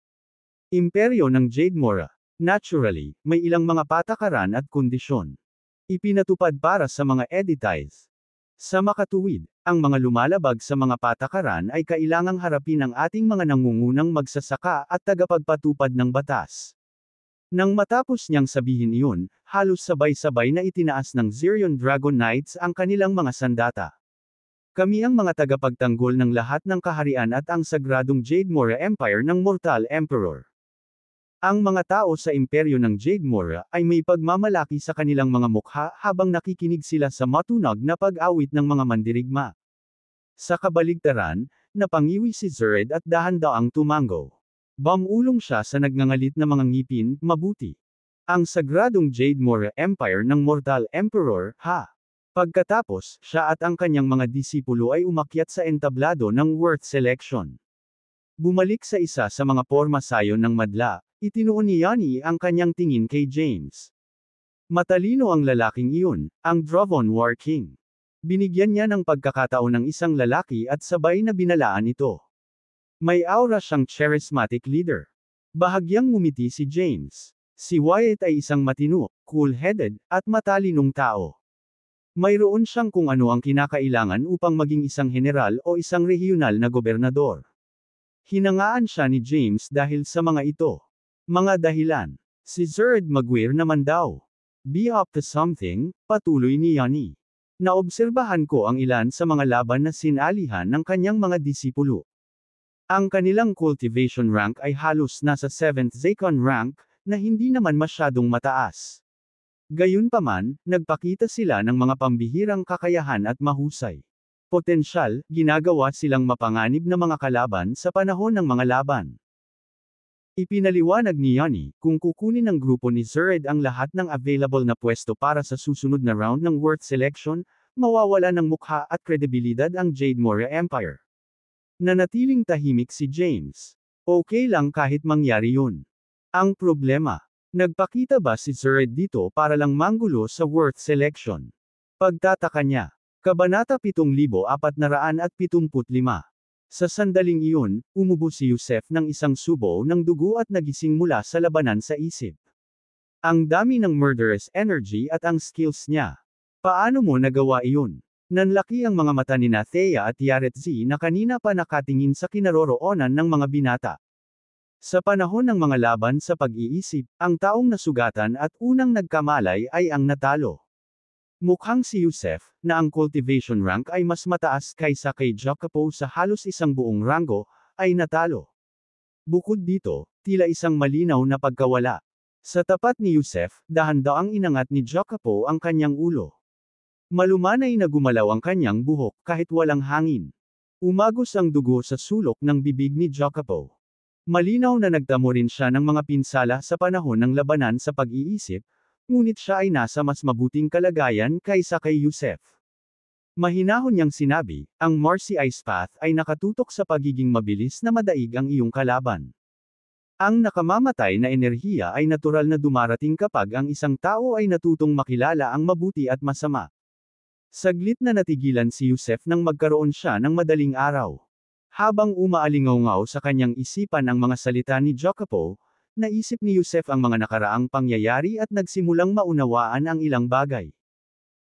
A: imperyo ng Jade Mora. Naturally, may ilang mga patakaran at kondisyon. Ipinatupad para sa mga editize. Sa makatuwid, ang mga lumalabag sa mga patakaran ay kailangang harapin ang ating mga nangungunang magsasaka at tagapagpatupad ng batas. Nang matapos niyang sabihin iyon, halos sabay-sabay na itinaas ng Zirion Dragon Knights ang kanilang mga sandata. Kami ang mga tagapagtanggol ng lahat ng kaharian at ang sagradong Jade Mora Empire ng Mortal Emperor. Ang mga tao sa imperyo ng Jade Mora ay may pagmamalaki sa kanilang mga mukha habang nakikinig sila sa matunog na pag-awit ng mga mandirigma. Sa kabaligtaran, napangiwi si Zered at dahan-daang tumango. Bamulong siya sa nagngangalit na mga ngipin, mabuti. Ang sagradong Jade Mora Empire ng Mortal Emperor, ha? Pagkatapos, siya at ang kanyang mga disipulo ay umakyat sa entablado ng Worth Selection. Bumalik sa isa sa mga porma sayon ng madla, itinuon ni Yanni ang kanyang tingin kay James. Matalino ang lalaking iyon, ang Dravon War King. Binigyan niya ng pagkakataon ng isang lalaki at sabay na binalaan ito. May aura siyang charismatic leader. Bahagyang ngumiti si James. Si Wyatt ay isang matino, cool-headed, at matalinong tao. Mayroon siyang kung ano ang kinakailangan upang maging isang general o isang regional na gobernador. Hinangaan siya ni James dahil sa mga ito. Mga dahilan. Si Zerd Maguire naman daw. Be up to something, patuloy ni Yanni. Naobserbahan ko ang ilan sa mga laban na sinalihan ng kanyang mga disipulo. Ang kanilang cultivation rank ay halos nasa 7th Zakon rank, na hindi naman masyadong mataas. Gayunpaman, nagpakita sila ng mga pambihirang kakayahan at mahusay. Potensyal, ginagawa silang mapanganib na mga kalaban sa panahon ng mga laban. Ipinaliwanag ni Yanni, kung kukunin ng grupo ni Zerd ang lahat ng available na pwesto para sa susunod na round ng Worth Selection, mawawala ng mukha at kredibilidad ang Jade Moria Empire. Nanatiling tahimik si James. Okay lang kahit mangyari yun. Ang problema. Nagpakita ba si Zerd dito para lang manggulo sa Worth Selection? Pagtataka niya. Kabanata 7475. Sa sandaling iyon, umubo si Yusef ng isang subo ng dugo at nagising mula sa labanan sa isip. Ang dami ng murderous energy at ang skills niya. Paano mo nagawa iyon? Nanlaki ang mga mata ni Thea at Yaretzi na kanina pa nakatingin sa kinaroroonan ng mga binata. Sa panahon ng mga laban sa pag-iisip, ang taong nasugatan at unang nagkamalay ay ang natalo. Mukhang si Yusef, na ang cultivation rank ay mas mataas kaysa kay Jacopo sa halos isang buong ranggo, ay natalo. Bukod dito, tila isang malinaw na pagkawala. Sa tapat ni Yusef, dahan-daang inangat ni Jacopo ang kanyang ulo. Malumanay na gumalaw ang kanyang buhok kahit walang hangin. Umagos ang dugo sa sulok ng bibig ni Jacopo. Malinaw na nagtamo rin siya ng mga pinsala sa panahon ng labanan sa pag-iisip, ngunit siya ay nasa mas mabuting kalagayan kaysa kay Yusef. Mahinahon niyang sinabi, ang Marcy Ice Path ay nakatutok sa pagiging mabilis na madaig ang iyong kalaban. Ang nakamamatay na enerhiya ay natural na dumarating kapag ang isang tao ay natutong makilala ang mabuti at masama. Saglit na natigilan si Yusef nang magkaroon siya ng madaling araw. Habang umaalingaw sa kanyang isipan ang mga salita ni Jacopo, naisip ni Yusef ang mga nakaraang pangyayari at nagsimulang maunawaan ang ilang bagay.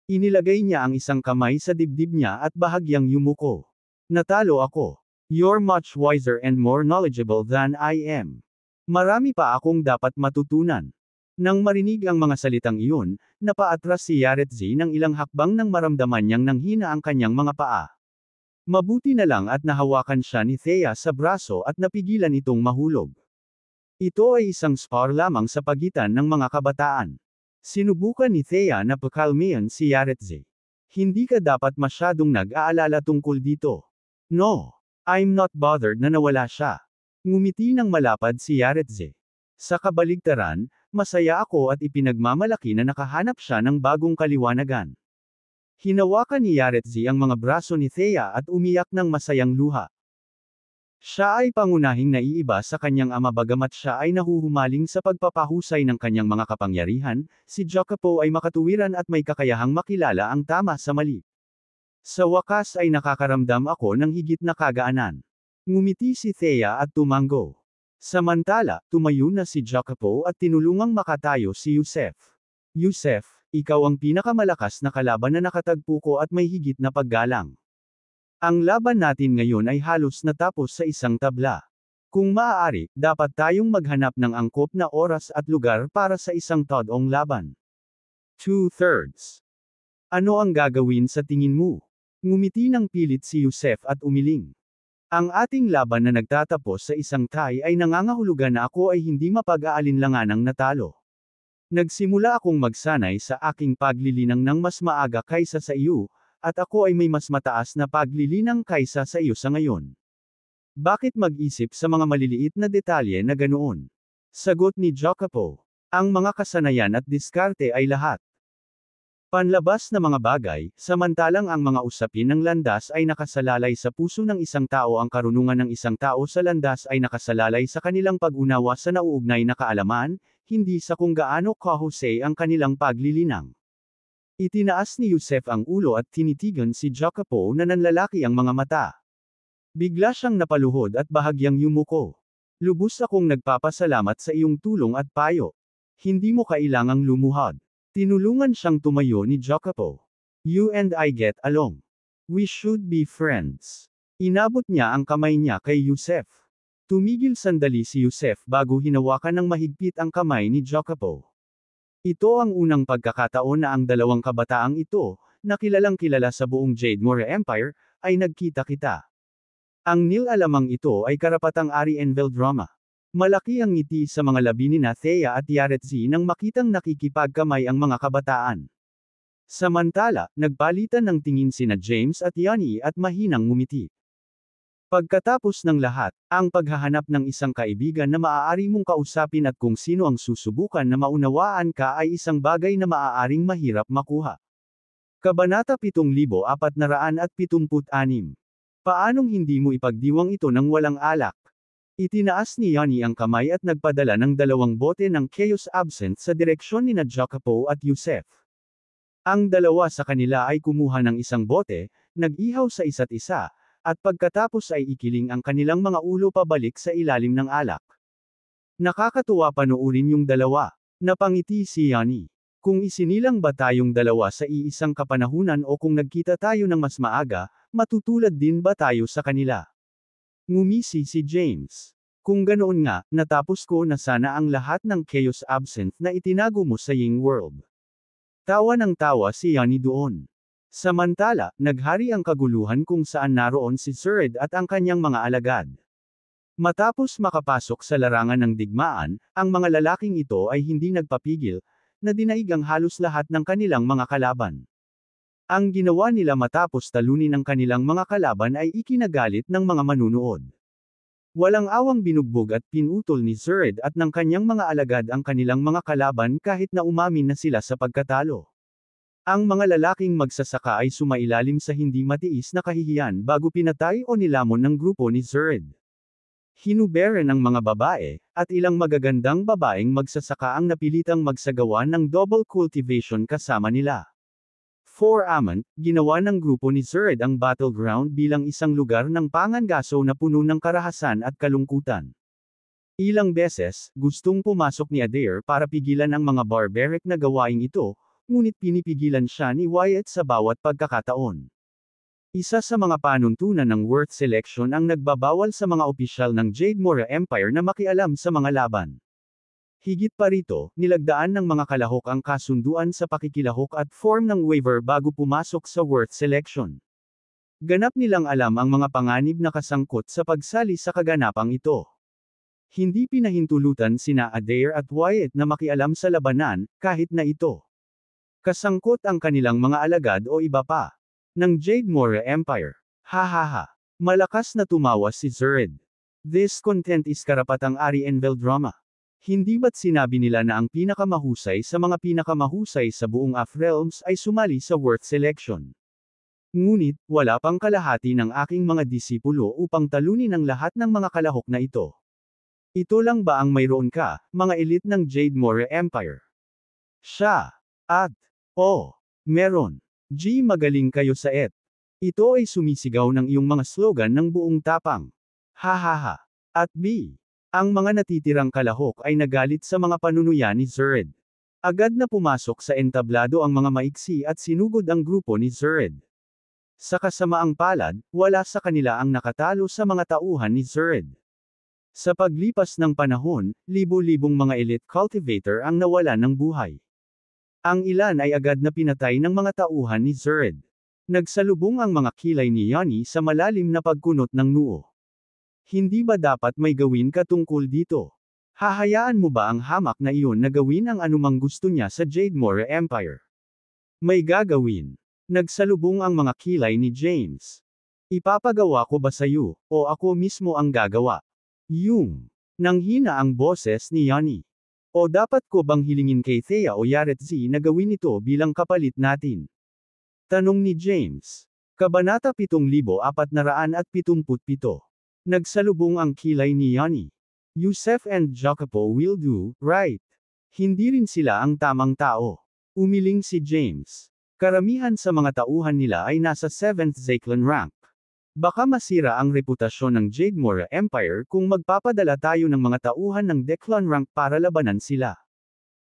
A: Inilagay niya ang isang kamay sa dibdib niya at bahagyang yumuko. Natalo ako. You're much wiser and more knowledgeable than I am. Marami pa akong dapat matutunan. Nang marinig ang mga salitang iyon, napaatras si Yaretzi ng ilang hakbang nang maramdaman niyang nanghina ang kanyang mga paa. Mabuti na lang at nahawakan siya ni Thea sa braso at napigilan itong mahulog. Ito ay isang spar lamang sa pagitan ng mga kabataan. Sinubukan ni Thea na pakalmayan si Yaretzi. Hindi ka dapat masyadong nag-aalala tungkol dito. No. I'm not bothered na nawala siya. Ngumiti ng malapad si Yaretzi. Sa kabaligtaran, masaya ako at ipinagmamalaki na nakahanap siya ng bagong kaliwanagan. Hinawakan ni Yaretzi ang mga braso ni Thea at umiyak ng masayang luha. Siya ay pangunahing naiiba sa kanyang ama bagamat siya ay nahuhumaling sa pagpapahusay ng kanyang mga kapangyarihan, si Jacopo ay makatuwiran at may kakayahang makilala ang tama sa mali. Sa wakas ay nakakaramdam ako ng higit na kagaanan. Ngumiti si Thea at tumango. Samantala, tumayo na si Jacopo at tinulungang makatayo si Yusef. Yusef, ikaw ang pinakamalakas na kalaban na nakatagpo ko at may higit na paggalang. Ang laban natin ngayon ay halos natapos sa isang tabla. Kung maaari, dapat tayong maghanap ng angkop na oras at lugar para sa isang todong laban. 2/3. Ano ang gagawin sa tingin mo? Ngumiti ng pilit si Yusef at umiling. Ang ating laban na nagtatapos sa isang tie ay nangangahulugan na ako ay hindi mapag-aalinlanganang natalo. Nagsimula akong magsanay sa aking paglilinang ng mas maaga kaysa sa iyo, at ako ay may mas mataas na paglilinang kaysa sa iyo sa ngayon. Bakit mag-isip sa mga maliliit na detalye na ganoon? Sagot ni Jacopo. Ang mga kasanayan at diskarte ay lahat. Panlabas na mga bagay, samantalang ang mga usapin ng landas ay nakasalalay sa puso ng isang tao, ang karunungan ng isang tao sa landas ay nakasalalay sa kanilang pag-unawa sa nauugnay na kaalaman, hindi sa kung gaano kahusay ang kanilang paglilinang. Itinaas ni Yusef ang ulo at tinitigan si Jacopo na nanlalaki ang mga mata. Bigla siyang napaluhod at bahagyang yumuko. Lubos akong nagpapasalamat sa iyong tulong at payo. Hindi mo kailangang lumuhod. Tinulungan siyang tumayo ni Jacopo. You and I get along. We should be friends. Inabot niya ang kamay niya kay Yusef. Tumigil sandali si Yusef bago hinawakan ng mahigpit ang kamay ni Jacopo. Ito ang unang pagkakataon na ang dalawang kabataang ito, na kilalang kilala sa buong Jade Empire, ay nagkita-kita. Ang nilalamang ito ay karapatang Ari Envel drama. Malaki ang ngiti sa mga labi ni Thea at Yaretzi nang makitang nakikipagkamay ang mga kabataan. Samantala, nagpalitan ng tingin sina James at Yanni at mahinang ngumiti. Pagkatapos ng lahat, ang paghahanap ng isang kaibigan na maaari mong kausapin at kung sino ang susubukan na maunawaan ka ay isang bagay na maaaring mahirap makuha. Kabanata 7476. Paanong hindi mo ipagdiwang ito ng walang alak? Itinaas ni Yanni ang kamay at nagpadala ng 2 bote ng Chaos Absinthe sa direksyon ni Jacopo at Yusef. Ang dalawa sa kanila ay kumuha ng isang bote, nag-ihaw sa isa't isa, at pagkatapos ay ikiling ang kanilang mga ulo pabalik sa ilalim ng alak. Nakakatuwa panoorin yung dalawa. Napangiti si Yanni. Kung isinilang ba tayong dalawa sa iisang kapanahunan o kung nagkita tayo ng mas maaga, matutulad din ba tayo sa kanila? Ngumisi si James. Kung ganoon nga, natapos ko na sana ang lahat ng Chaos Absinthe na itinago mo sa Ying World. Tawa ng tawa si Yanni doon. Samantala, naghari ang kaguluhan kung saan naroon si Zered at ang kanyang mga alagad. Matapos makapasok sa larangan ng digmaan, ang mga lalaking ito ay hindi nagpapigil, na dinaig ang halos lahat ng kanilang mga kalaban. Ang ginawa nila matapos talunin ang kanilang mga kalaban ay ikinagalit ng mga manunood. Walang awang binugbog at pinutol ni Zered at ng kanyang mga alagad ang kanilang mga kalaban kahit na umamin na sila sa pagkatalo. Ang mga lalaking magsasaka ay sumailalim sa hindi matiis na kahihiyan bago pinatay o nilamon ng grupo ni Zered. Hinuberen ang mga babae, at ilang magagandang babaeng magsasaka ang napilitang magsagawa ng double cultivation kasama nila. For Amon, ginawa ng grupo ni Zered ang battleground bilang isang lugar ng pangangaso na puno ng karahasan at kalungkutan. Ilang beses, gustong pumasok ni Adair para pigilan ang mga barbaric na gawaing ito, ngunit pinipigilan siya ni Wyatt sa bawat pagkakataon. Isa sa mga panuntunan ng Worth Selection ang nagbabawal sa mga opisyal ng Jade Empire na makialam sa mga laban. Higit pa rito, nilagdaan ng mga kalahok ang kasunduan sa pakikilahok at form ng waiver bago pumasok sa Worth Selection. Ganap nilang alam ang mga panganib na kasangkot sa pagsali sa kaganapang ito. Hindi pinahintulutan sina Adair at Wyatt na makialam sa labanan, kahit na ito kasangkot ang kanilang mga alagad o iba pa ng Jade Empire. Hahaha. Malakas na tumawa si Zered. This content is karapatang Ari Envel drama. Hindi ba't sinabi nila na ang pinakamahusay sa mga pinakamahusay sa buong AF-Realms ay sumali sa Worth Selection? Ngunit, wala pang kalahati ng aking mga disipulo upang talunin ang lahat ng mga kalahok na ito. Ito lang ba ang mayroon ka, mga elite ng Jade Empire? Siya. At, meron. G, magaling kayo sa et. Ito ay sumisigaw ng iyong mga slogan ng buong tapang. Hahaha. At B. Ang mga natitirang kalahok ay nagalit sa mga panunuya ni Zered. Agad na pumasok sa entablado ang mga maiksi at sinugod ang grupo ni Zered. Sa kasamaang palad, wala sa kanila ang nakatalo sa mga tauhan ni Zered. Sa paglipas ng panahon, libo-libong mga elite cultivator ang nawalan ng buhay. Ang ilan ay agad na pinatay ng mga tauhan ni Zered. Nagsalubong ang mga kilay ni Yanni sa malalim na pagkunot ng noo. Hindi ba dapat may gawin ka tungkol dito? Hahayaan mo ba ang hamak na iyon na gawin ang anumang gusto niya sa Jade Empire? May gagawin. Nagsalubong ang mga kilay ni James. Ipapagawa ko ba sa'yo, o ako mismo ang gagawa? Nanghina ang boses ni Yanni. O dapat ko bang hilingin kay Thea o Yaretzi na gawin ito bilang kapalit natin? Tanong ni James. Kabanata 7477. Nagsalubong ang kilay ni Yanni. Yusef and Jacopo will do, right? Hindi rin sila ang tamang tao. Umiling si James. Karamihan sa mga tauhan nila ay nasa 7th Zeklan rank. Baka masira ang reputasyon ng Jademora Empire kung magpapadala tayo ng mga tauhan ng Declan rank para labanan sila.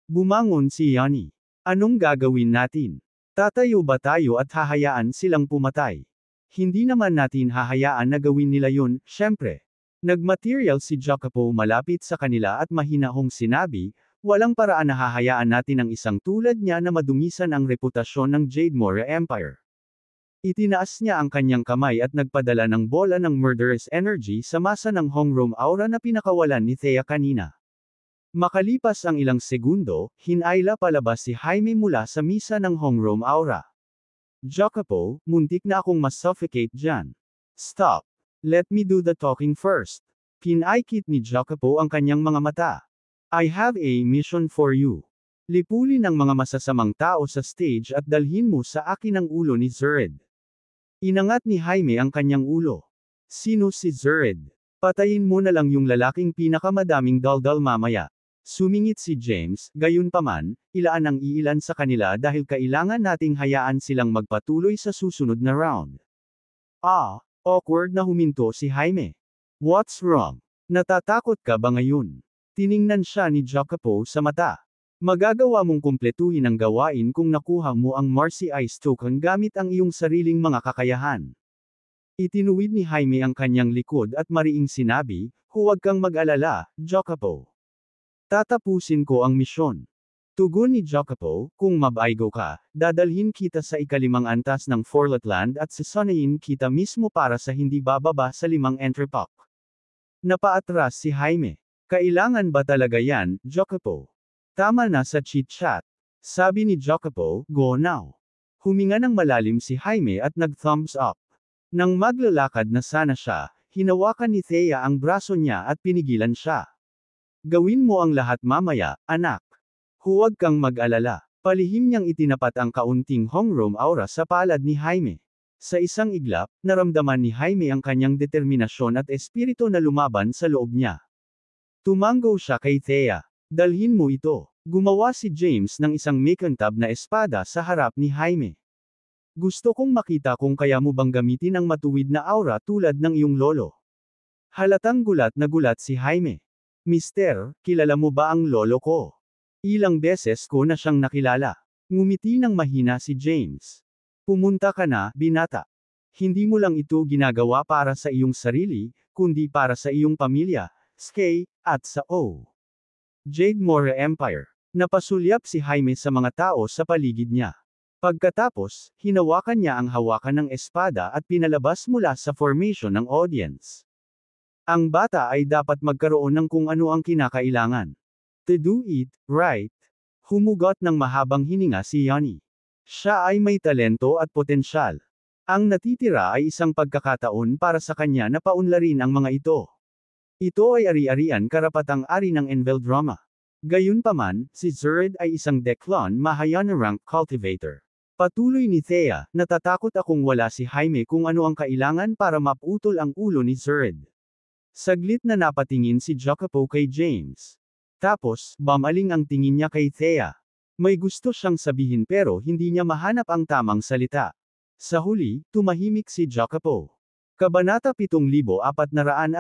A: Bumangon si Yanni. Anong gagawin natin? Tatayo ba tayo at hahayaan silang pumatay? Hindi naman natin hahayaan na gawin nila yun, syempre. Nagmaterial si Jacopo malapit sa kanila at mahinahong sinabi, walang paraan na hahayaan natin ang isang tulad niya na madumisan ang reputasyon ng Jademora Empire. Itinaas niya ang kanyang kamay at nagpadala ng bola ng murderous energy sa masa ng Hongrome aura na pinakawalan ni Thea kanina. Makalipas ang ilang segundo, hinayla palabas si Jaime mula sa misa ng Hongrome aura. Jacopo, muntik na akong mas-suffocate dyan. Stop. Let me do the talking first. Pinaikit ni Jacopo ang kanyang mga mata. I have a mission for you. Lipulin ang mga masasamang tao sa stage at dalhin mo sa akin ang ulo ni Zered. Inangat ni Jaime ang kanyang ulo. Sino si Zered? Patayin mo na lang yung lalaking pinakamadaming daldal mamaya. Sumingit si James, gayunpaman, ilaan ang iilan sa kanila dahil kailangan nating hayaan silang magpatuloy sa susunod na round. Awkward na huminto si Jaime. What's wrong? Natatakot ka ba ngayon? Tiningnan siya ni Jacopo sa mata. Magagawa mong kumpletuhin ang gawain kung nakuha mo ang Marcy Ice token gamit ang iyong sariling mga kakayahan. Itinuwid ni Jaime ang kanyang likod at mariing sinabi, huwag kang mag-alala, Jacopo. Tatapusin ko ang misyon. Tugon ni Jacopo, kung mabaigo ka, dadalhin kita sa ikalimang antas ng Forletland at sasanayin kita mismo para sa hindi bababa sa 5 entrepok. Napaatras si Jaime. Kailangan ba talaga yan, Jacopo? Tama na sa chit-chat. Sabi ni Jacopo, go now. Huminga ng malalim si Jaime at nag-thumbs up. Nang maglalakad na sana siya, hinawakan ni Thea ang braso niya at pinigilan siya. Gawin mo ang lahat mamaya, anak. Huwag kang mag-alala. Palihim niyang itinapat ang kaunting Hongrome aura sa palad ni Jaime. Sa isang iglap, naramdaman ni Jaime ang kanyang determinasyon at espiritu na lumaban sa loob niya. Tumango siya kay Thea. Dalhin mo ito. Gumawa si James ng isang makantab na espada sa harap ni Jaime. Gusto kong makita kung kaya mo bang gamitin ang matuwid na aura tulad ng iyong lolo. Halatang gulat na gulat si Jaime. Mister, kilala mo ba ang lolo ko? Ilang beses ko na siyang nakilala. Ngumiti ng mahina si James. Pumunta ka na, binata. Hindi mo lang ito ginagawa para sa iyong sarili, kundi para sa iyong pamilya, Skay, at sa Jademora Empire. Napasulyap si Jaime sa mga tao sa paligid niya. Pagkatapos, hinawakan niya ang hawakan ng espada at pinalabas mula sa formation ng audience. Ang bata ay dapat magkaroon ng kung ano ang kinakailangan. To do it, right? Humugot ng mahabang hininga si Yanni. Siya ay may talento at potensyal. Ang natitira ay isang pagkakataon para sa kanya na paunlarin ang mga ito. Ito ay ari-arian karapatang ari ng Enveldrama. Gayunpaman, si Zered ay isang Declan Mahayana rank cultivator. Patuloy ni Thea, natatakot akong wala si Jaime kung ano ang kailangan para maputol ang ulo ni Zered. Saglit na napatingin si Jacopo kay James. Tapos, bamaling ang tingin niya kay Thea. May gusto siyang sabihin pero hindi niya mahanap ang tamang salita. Sa huli, tumahimik si Jacopo. Kabanata 7478.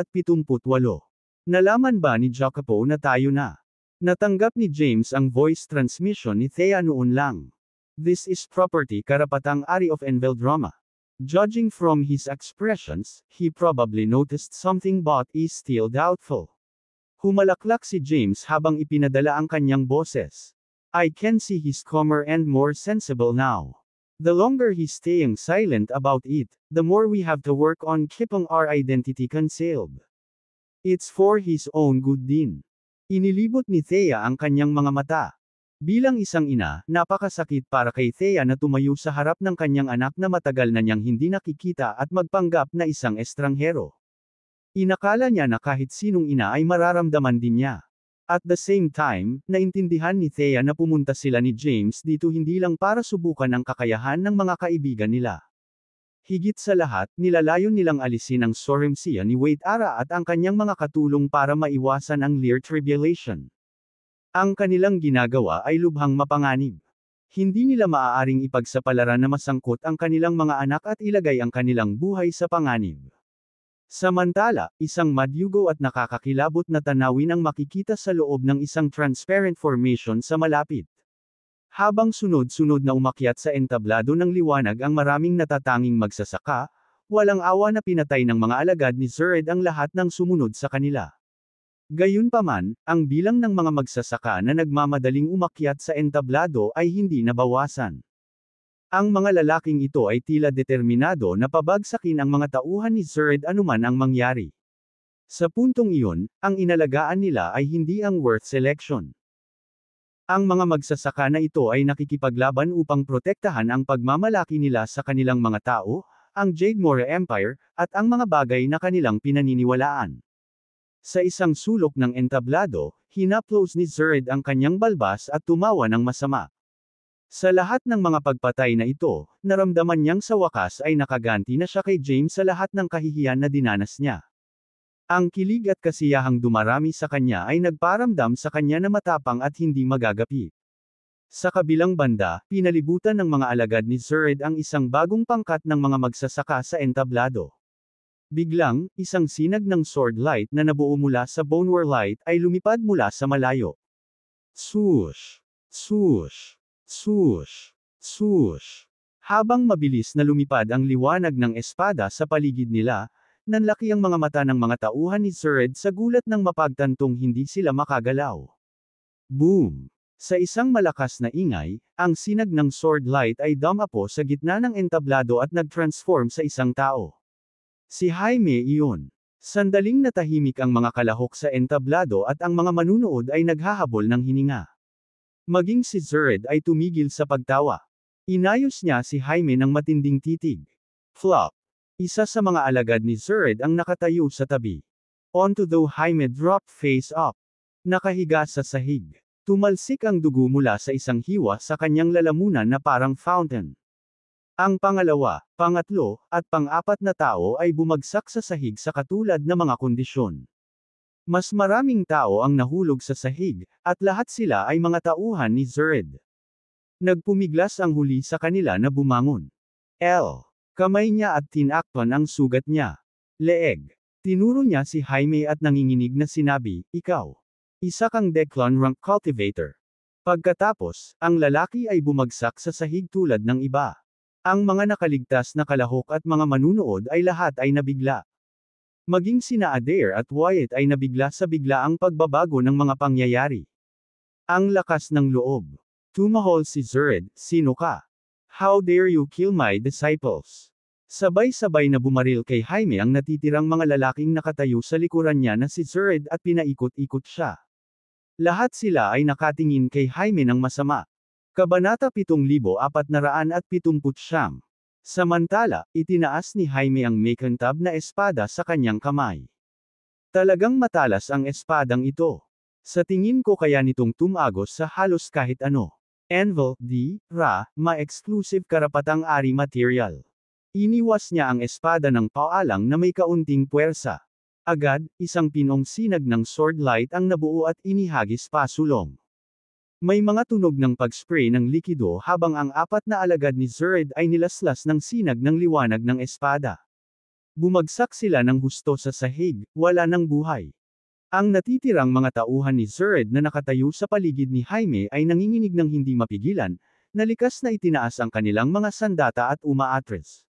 A: Nalaman ba ni Jacopo na tayo na? Natanggap ni James ang voice transmission ni Thea noon lang. This is property karapatang ari of Enveldrama. Judging from his expressions, he probably noticed something but is still doubtful. Humalaklak si James habang ipinadala ang kanyang boses. I can see he's calmer and more sensible now. The longer he's staying silent about it, the more we have to work on keeping our identity concealed. It's for his own good din. Inilibot ni Thea ang kanyang mga mata. Bilang isang ina, napakasakit para kay Thea na tumayo sa harap ng kanyang anak na matagal na niyang hindi nakikita at magpanggap na isang estranghero. Inakala niya na kahit sinong ina ay mararamdaman din niya. At the same time, naintindihan ni Thea na pumunta sila ni James dito hindi lang para subukan ang kakayahan ng mga kaibigan nila. Higit sa lahat, nilalayon nilang alisin ang soremsiya ni Wade Ara at ang kanyang mga katulong para maiwasan ang Lear Tribulation. Ang kanilang ginagawa ay lubhang mapanganib. Hindi nila maaaring ipagsapalaran na masangkot ang kanilang mga anak at ilagay ang kanilang buhay sa panganib. Samantala, isang madyugo at nakakakilabot na tanawin ang makikita sa loob ng isang transparent formation sa malapit. Habang sunod-sunod na umakyat sa entablado ng liwanag ang maraming natatanging magsasaka, walang awa na pinatay ng mga alagad ni Zered ang lahat ng sumunod sa kanila. Gayunpaman, ang bilang ng mga magsasaka na nagmamadaling umakyat sa entablado ay hindi nabawasan. Ang mga lalaking ito ay tila determinado na pabagsakin ang mga tauhan ni Zered anuman ang mangyari. Sa puntong iyon, ang inalagaan nila ay hindi ang worth selection. Ang mga magsasaka na ito ay nakikipaglaban upang protektahan ang pagmamalaki nila sa kanilang mga tao, ang Jademora Empire, at ang mga bagay na kanilang pinaniniwalaan. Sa isang sulok ng entablado, hinaplos ni Zered ang kanyang balbas at tumawa ng masama. Sa lahat ng mga pagpatay na ito, naramdaman niyang sa wakas ay nakaganti na siya kay James sa lahat ng kahihiyan na dinanas niya. Ang kilig at kasiyahang dumarami sa kanya ay nagparamdam sa kanya na matapang at hindi magagapi. Sa kabilang banda, pinalibutan ng mga alagad ni Zered ang isang bagong pangkat ng mga magsasaka sa entablado. Biglang, isang sinag ng sword light na nabuo mula sa Bonewar Light ay lumipad mula sa malayo. Swoosh! Swoosh! Swoosh! Swoosh! Habang mabilis na lumipad ang liwanag ng espada sa paligid nila, nanlaki ang mga mata ng mga tauhan ni Zered sa gulat ng mapagtantong hindi sila makagalaw. Boom! Sa isang malakas na ingay, ang sinag ng sword light ay dumapo sa gitna ng entablado at nag-transform sa isang tao. Si Jaime iyon. Sandaling natahimik ang mga kalahok sa entablado at ang mga manunood ay naghahabol ng hininga. Maging si Zered ay tumigil sa pagtawa. Inayos niya si Jaime ng matinding titig. Flop! Isa sa mga alagad ni Zered ang nakatayo sa tabi. Onto though Jaime dropped face up. Nakahiga sa sahig. Tumalsik ang dugo mula sa isang hiwa sa kanyang lalamunan na parang fountain. Ang pangalawa, pangatlo, at pang-apat na tao ay bumagsak sa sahig sa katulad na mga kondisyon. Mas maraming tao ang nahulog sa sahig, at lahat sila ay mga tauhan ni Zered. Nagpumiglas ang huli sa kanila na bumangon. Kamay niya at tinakpan ang sugat niya. Leeg. Tinuro niya si Jaime at nanginginig na sinabi, "Ikaw. Isa kang Declan rank cultivator." Pagkatapos, ang lalaki ay bumagsak sa sahig tulad ng iba. Ang mga nakaligtas na kalahok at mga manunood ay lahat ay nabigla. Maging sina Adair at Wyatt ay nabigla sa biglaang pagbabago ng mga pangyayari. Ang lakas ng loob. Tumahol si Zered, "Sino ka? How dare you kill my disciples?" Sabay-sabay na bumaril kay Jaime ang natitirang mga lalaking nakatayo sa likuran niya na si Zered at pinaikot-ikot siya. Lahat sila ay nakatingin kay Jaime ng masama. Kabanata 7479. Samantala, itinaas ni Jaime ang makintab na espada sa kanyang kamay. Talagang matalas ang espadang ito. Sa tingin ko kaya nitong tumagos sa halos kahit ano. Anvil, ma-exclusive karapatang-ari material. Iniwas niya ang espada ng paalang na may kaunting puwersa. Agad, isang pinong sinag ng sword light ang nabuo at inihagis pasulong. May mga tunog ng pag-spray ng likido habang ang apat na alagad ni Zered ay nilaslas ng sinag ng liwanag ng espada. Bumagsak sila ng husto sa sahig, wala ng buhay. Ang natitirang mga tauhan ni Zered na nakatayo sa paligid ni Jaime ay nanginginig ng hindi mapigilan, na likas na itinaas ang kanilang mga sandata at umaatres.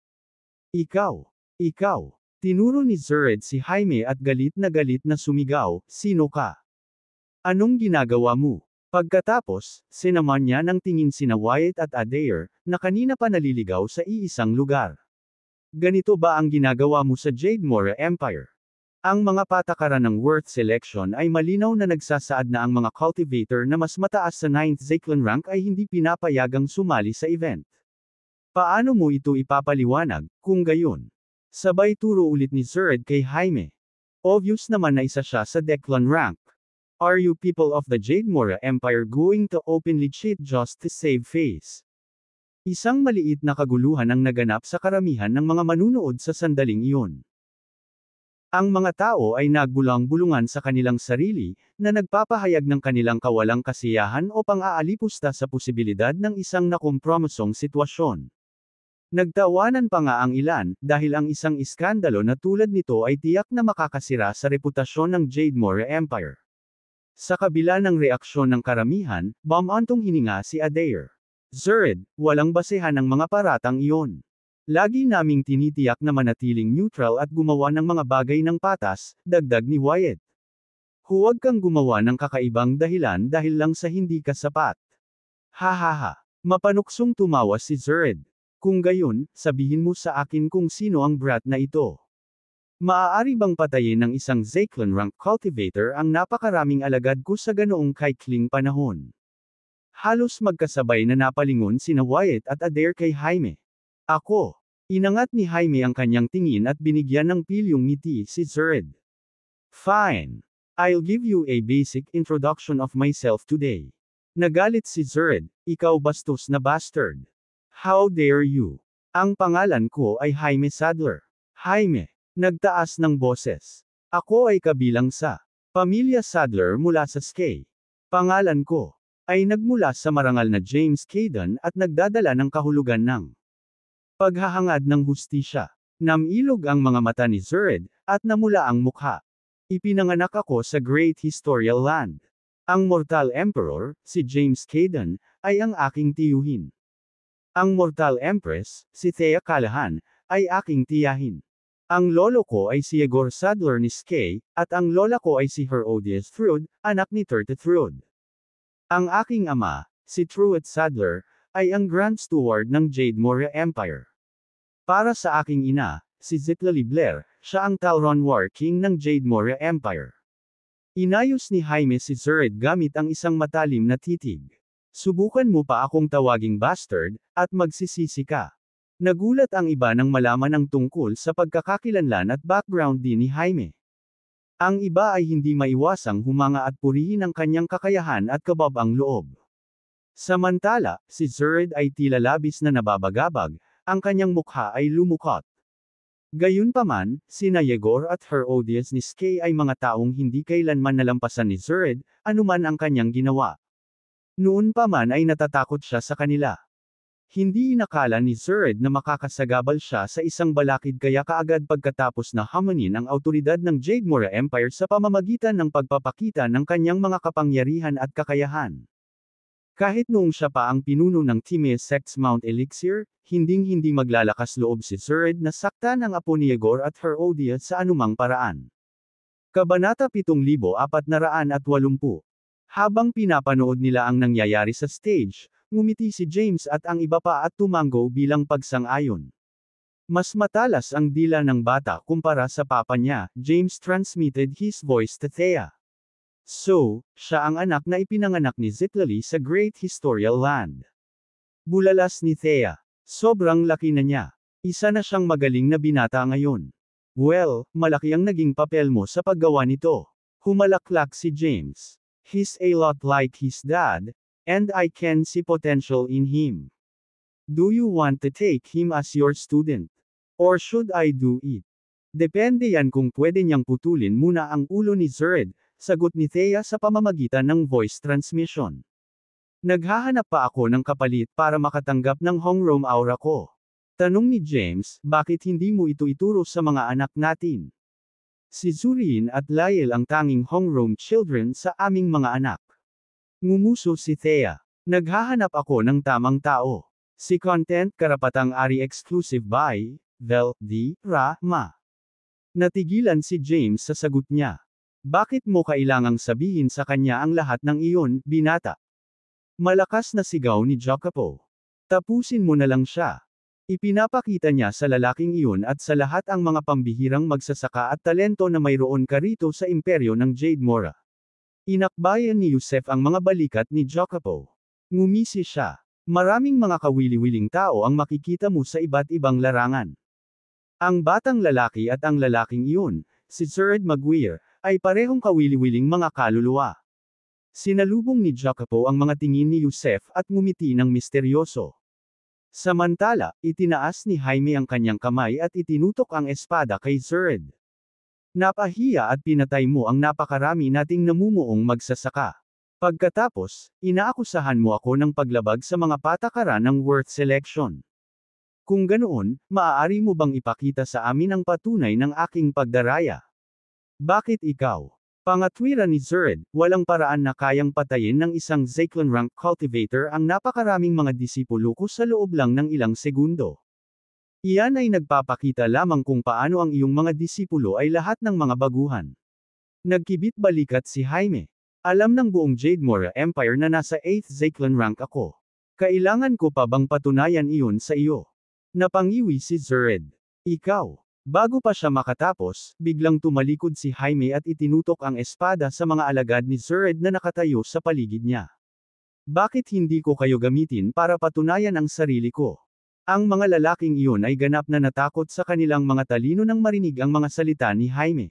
A: Ikaw! Ikaw! Tinuro ni Zered si Jaime at galit na sumigaw, "Sino ka? Anong ginagawa mo?" Pagkatapos, sinaman niya ng tingin sina Wyatt at Adair, na kanina pa naliligaw sa iisang lugar. "Ganito ba ang ginagawa mo sa Jademora Empire?" Ang mga patakaran ng worth selection ay malinaw na nagsasaad na ang mga cultivator na mas mataas sa 9th Zeklan rank ay hindi pinapayagang sumali sa event. Paano mo ito ipapaliwanag, kung gayon? Sabay turo ulit ni Zered kay Jaime. Obvious naman na isa siya sa Declan rank. Are you people of the Jade Mora Empire going to openly cheat just to save face? Isang maliit na kaguluhan ang naganap sa karamihan ng mga manunood sa sandaling iyon. Ang mga tao ay nagbulang-bulungan sa kanilang sarili, na nagpapahayag ng kanilang kawalang kasiyahan o pang-aalipusta sa posibilidad ng isang nakompromosong sitwasyon. Nagtawanan pa nga ang ilan, dahil ang isang iskandalo na tulad nito ay tiyak na makakasira sa reputasyon ng Jade Mora Empire. Sa kabila ng reaksyon ng karamihan, bumantong hininga si Adair. Zerd, walang basehan ang mga paratang iyon. Lagi naming tinitiyak na manatiling neutral at gumawa ng mga bagay ng patas, dagdag ni Wyatt. Huwag kang gumawa ng kakaibang dahilan dahil lang sa hindi ka sapat. Hahaha. Mapanuksong tumawa si Zerd. Kung gayon, sabihin mo sa akin kung sino ang brat na ito. Maaari bang patayin ng isang Zyklon rank cultivator ang napakaraming alagad ko sa ganoong kaikling panahon? Halos magkasabay na napalingon sina Wyatt at Adair kay Jaime. Ako. Inangat ni Jaime ang kanyang tingin at binigyan ng pilyong ngiti si Zerd. Fine. I'll give you a basic introduction of myself today. Nagalit si Zerd, ikaw bastos na bastard. How dare you? Ang pangalan ko ay Jaime Sadler. Jaime. Nagtaas ng boses. Ako ay kabilang sa pamilya Sadler mula sa Skye. Pangalan ko ay nagmula sa marangal na James Caden at nagdadala ng kahulugan ng paghahangad ng hustisya. Namilog ang mga mata ni Zerd, at namula ang mukha. Ipinanganak ako sa Great Historial Land. Ang Mortal Emperor, si James Caden, ay ang aking tiyuhin. Ang Mortal Empress, si Thea Callahan, ay aking tiyahin. Ang lolo ko ay si Yegor Sadler ni Skye, at ang lola ko ay si Herodias Thrud, anak ni Turte Thrud. Ang aking ama, si Truett Sadler, ay ang Grand Steward ng Jade Mora Empire. Para sa aking ina, si Zitlali Blair, siya ang Talron War King ng Jade Mora Empire. Inayos ni Jaime si Zerd gamit ang isang matalim na titig. Subukan mo pa akong tawaging bastard, at magsisisi ka. Nagulat ang iba nang malaman ang tungkol sa pagkakakilanlan at background din ni Jaime. Ang iba ay hindi maiwasang humanga at purihin ang kanyang kakayahan at kababang loob. Samantala, si Zerd ay tila labis na nababagabag, ang kanyang mukha ay lumukot. Gayunpaman, sina Yegor at Herodias ni Skye ay mga taong hindi kailanman nalampasan ni Zerd, anuman ang kanyang ginawa. Noon pa man ay natatakot siya sa kanila. Hindi inakala ni Zerd na makakasagabal siya sa isang balakid kaya kaagad pagkatapos na hamunin ang autoridad ng Jade Mora Empire sa pamamagitan ng pagpapakita ng kanyang mga kapangyarihan at kakayahan. Kahit noong siya pa ang pinuno ng Timaeus Sect's Mount Elixir, hinding-hindi maglalakas loob si Zerd na saktan ang apo ni Yegor at Herodias sa anumang paraan. Kabanata 7480. Habang pinapanood nila ang nangyayari sa stage, ngumiti si James at ang iba pa at tumango bilang pagsang-ayon. Mas matalas ang dila ng bata kumpara sa papa niya, James transmitted his voice to Thea. So, siya ang anak na ipinanganak ni Zitlali sa Great Historial Land. Bulalas ni Thea. Sobrang laki na niya. Isa na siyang magaling na binata ngayon. Well, malaki ang naging papel mo sa paggawa nito. Humalaklak si James. He's a lot like his dad, and I can see potential in him. Do you want to take him as your student? Or should I do it? Depende yan kung pwede niyang putulin muna ang ulo ni Zerd, sagot ni Thea sa pamamagitan ng voice transmission. Naghahanap pa ako ng kapalit para makatanggap ng Hongroom aura ko. Tanong ni James, bakit hindi mo ito ituro sa mga anak natin? Si Zureen at Lyle ang tanging Hongroom children sa aming mga anak. Ngumuso si Thea. Naghahanap ako ng tamang tao. Si Content karapatang ari exclusive by, Vel, D, Ra, Ma. Natigilan si James sa sagot niya. Bakit mo kailangang sabihin sa kanya ang lahat ng iyon, binata? Malakas na sigaw ni Jacopo. Tapusin mo na lang siya. Ipinapakita niya sa lalaking iyon at sa lahat ang mga pambihirang magsasaka at talento na mayroon ka rito sa imperyo ng Jade Mora. Inakbayan ni Yusef ang mga balikat ni Jacopo. Ngumisi siya. Maraming mga kawili-wiling tao ang makikita mo sa iba't ibang larangan. Ang batang lalaki at ang lalaking iyon, si Zerd Maguire, ay parehong kawili-wiling mga kaluluwa. Sinalubong ni Jacopo ang mga tingin ni Yusef at ngumiti ng misteryoso. Samantala, itinaas ni Jaime ang kanyang kamay at itinutok ang espada kay Zerd. Napahiya at pinatay mo ang napakarami nating namumuong magsasaka. Pagkatapos, inaakusahan mo ako ng paglabag sa mga patakaran ng worth selection. Kung ganoon, maaari mo bang ipakita sa amin ang patunay ng aking pagdaraya? Bakit ikaw? Pangatwiran ni Zerd, walang paraan na kayang patayin ng isang Zyklon rank cultivator ang napakaraming mga disipulo ko sa loob lang ng ilang segundo. Iyan ay nagpapakita lamang kung paano ang iyong mga disipulo ay lahat ng mga baguhan. Nagkibit balikat si Jaime. Alam ng buong Jademora Empire na nasa 8th Zyklon rank ako. Kailangan ko pa bang patunayan iyon sa iyo? Napangiwi si Zerd. Ikaw. Bago pa siya makatapos, biglang tumalikod si Jaime at itinutok ang espada sa mga alagad ni Zerd na nakatayo sa paligid niya. Bakit hindi ko kayo gamitin para patunayan ang sarili ko? Ang mga lalaking iyon ay ganap na natakot sa kanilang mga talino nang marinig ang mga salita ni Jaime.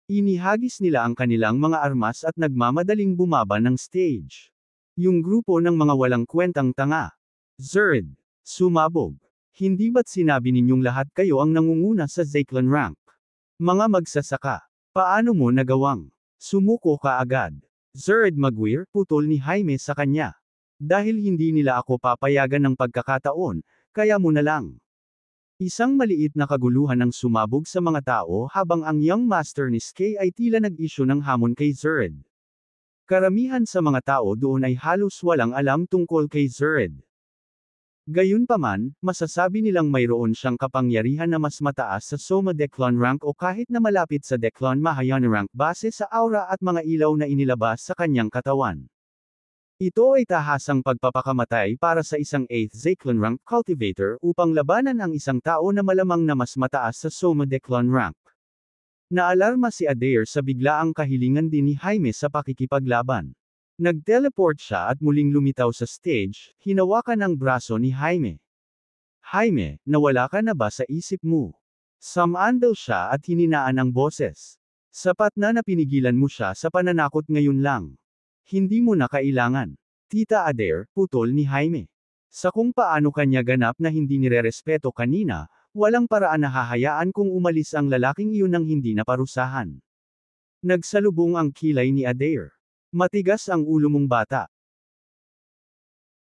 A: Inihagis nila ang kanilang mga armas at nagmamadaling bumaba ng stage. Yung grupo ng mga walang kwentang tanga. Zerd. Sumabog. Hindi ba't sinabi ninyong lahat kayo ang nangunguna sa Zyklon rank? Mga magsasaka. Paano mo nagawang? Sumuko ka agad. Zerd Maguire, putol ni Jaime sa kanya. Dahil hindi nila ako papayagan ng pagkakataon, kaya mo na lang. Isang maliit na kaguluhan ang sumabog sa mga tao habang ang young master ni Skay ay tila nag-issue ng hamon kay Zerd. Karamihan sa mga tao doon ay halos walang alam tungkol kay Zerd. Gayunpaman, masasabi nilang mayroon siyang kapangyarihan na mas mataas sa Soma Declon rank o kahit na malapit sa Declon Mahayana rank base sa aura at mga ilaw na inilabas sa kanyang katawan. Ito ay tahasang pagpapakamatay para sa isang 8th Zyklon rank cultivator upang labanan ang isang tao na malamang na mas mataas sa Soma Declon rank. Naalarma si Adair sa biglaang kahilingan din ni Jaime sa pakikipaglaban. Nag-teleport siya at muling lumitaw sa stage, hinawakan ang braso ni Jaime. Jaime, nawala ka na ba sa isip mo? Sumandal siya at hininaan ang boses. Sapat na napinigilan mo siya sa pananakot ngayon lang. Hindi mo na kailangan. Tita Adair, putol ni Jaime. Sa kung paano kanya ganap na hindi nirerespeto kanina, walang paraan na hahayaan kung umalis ang lalaking iyon nang hindi naparusahan. Nagsalubong ang kilay ni Adair. Matigas ang ulo mong bata.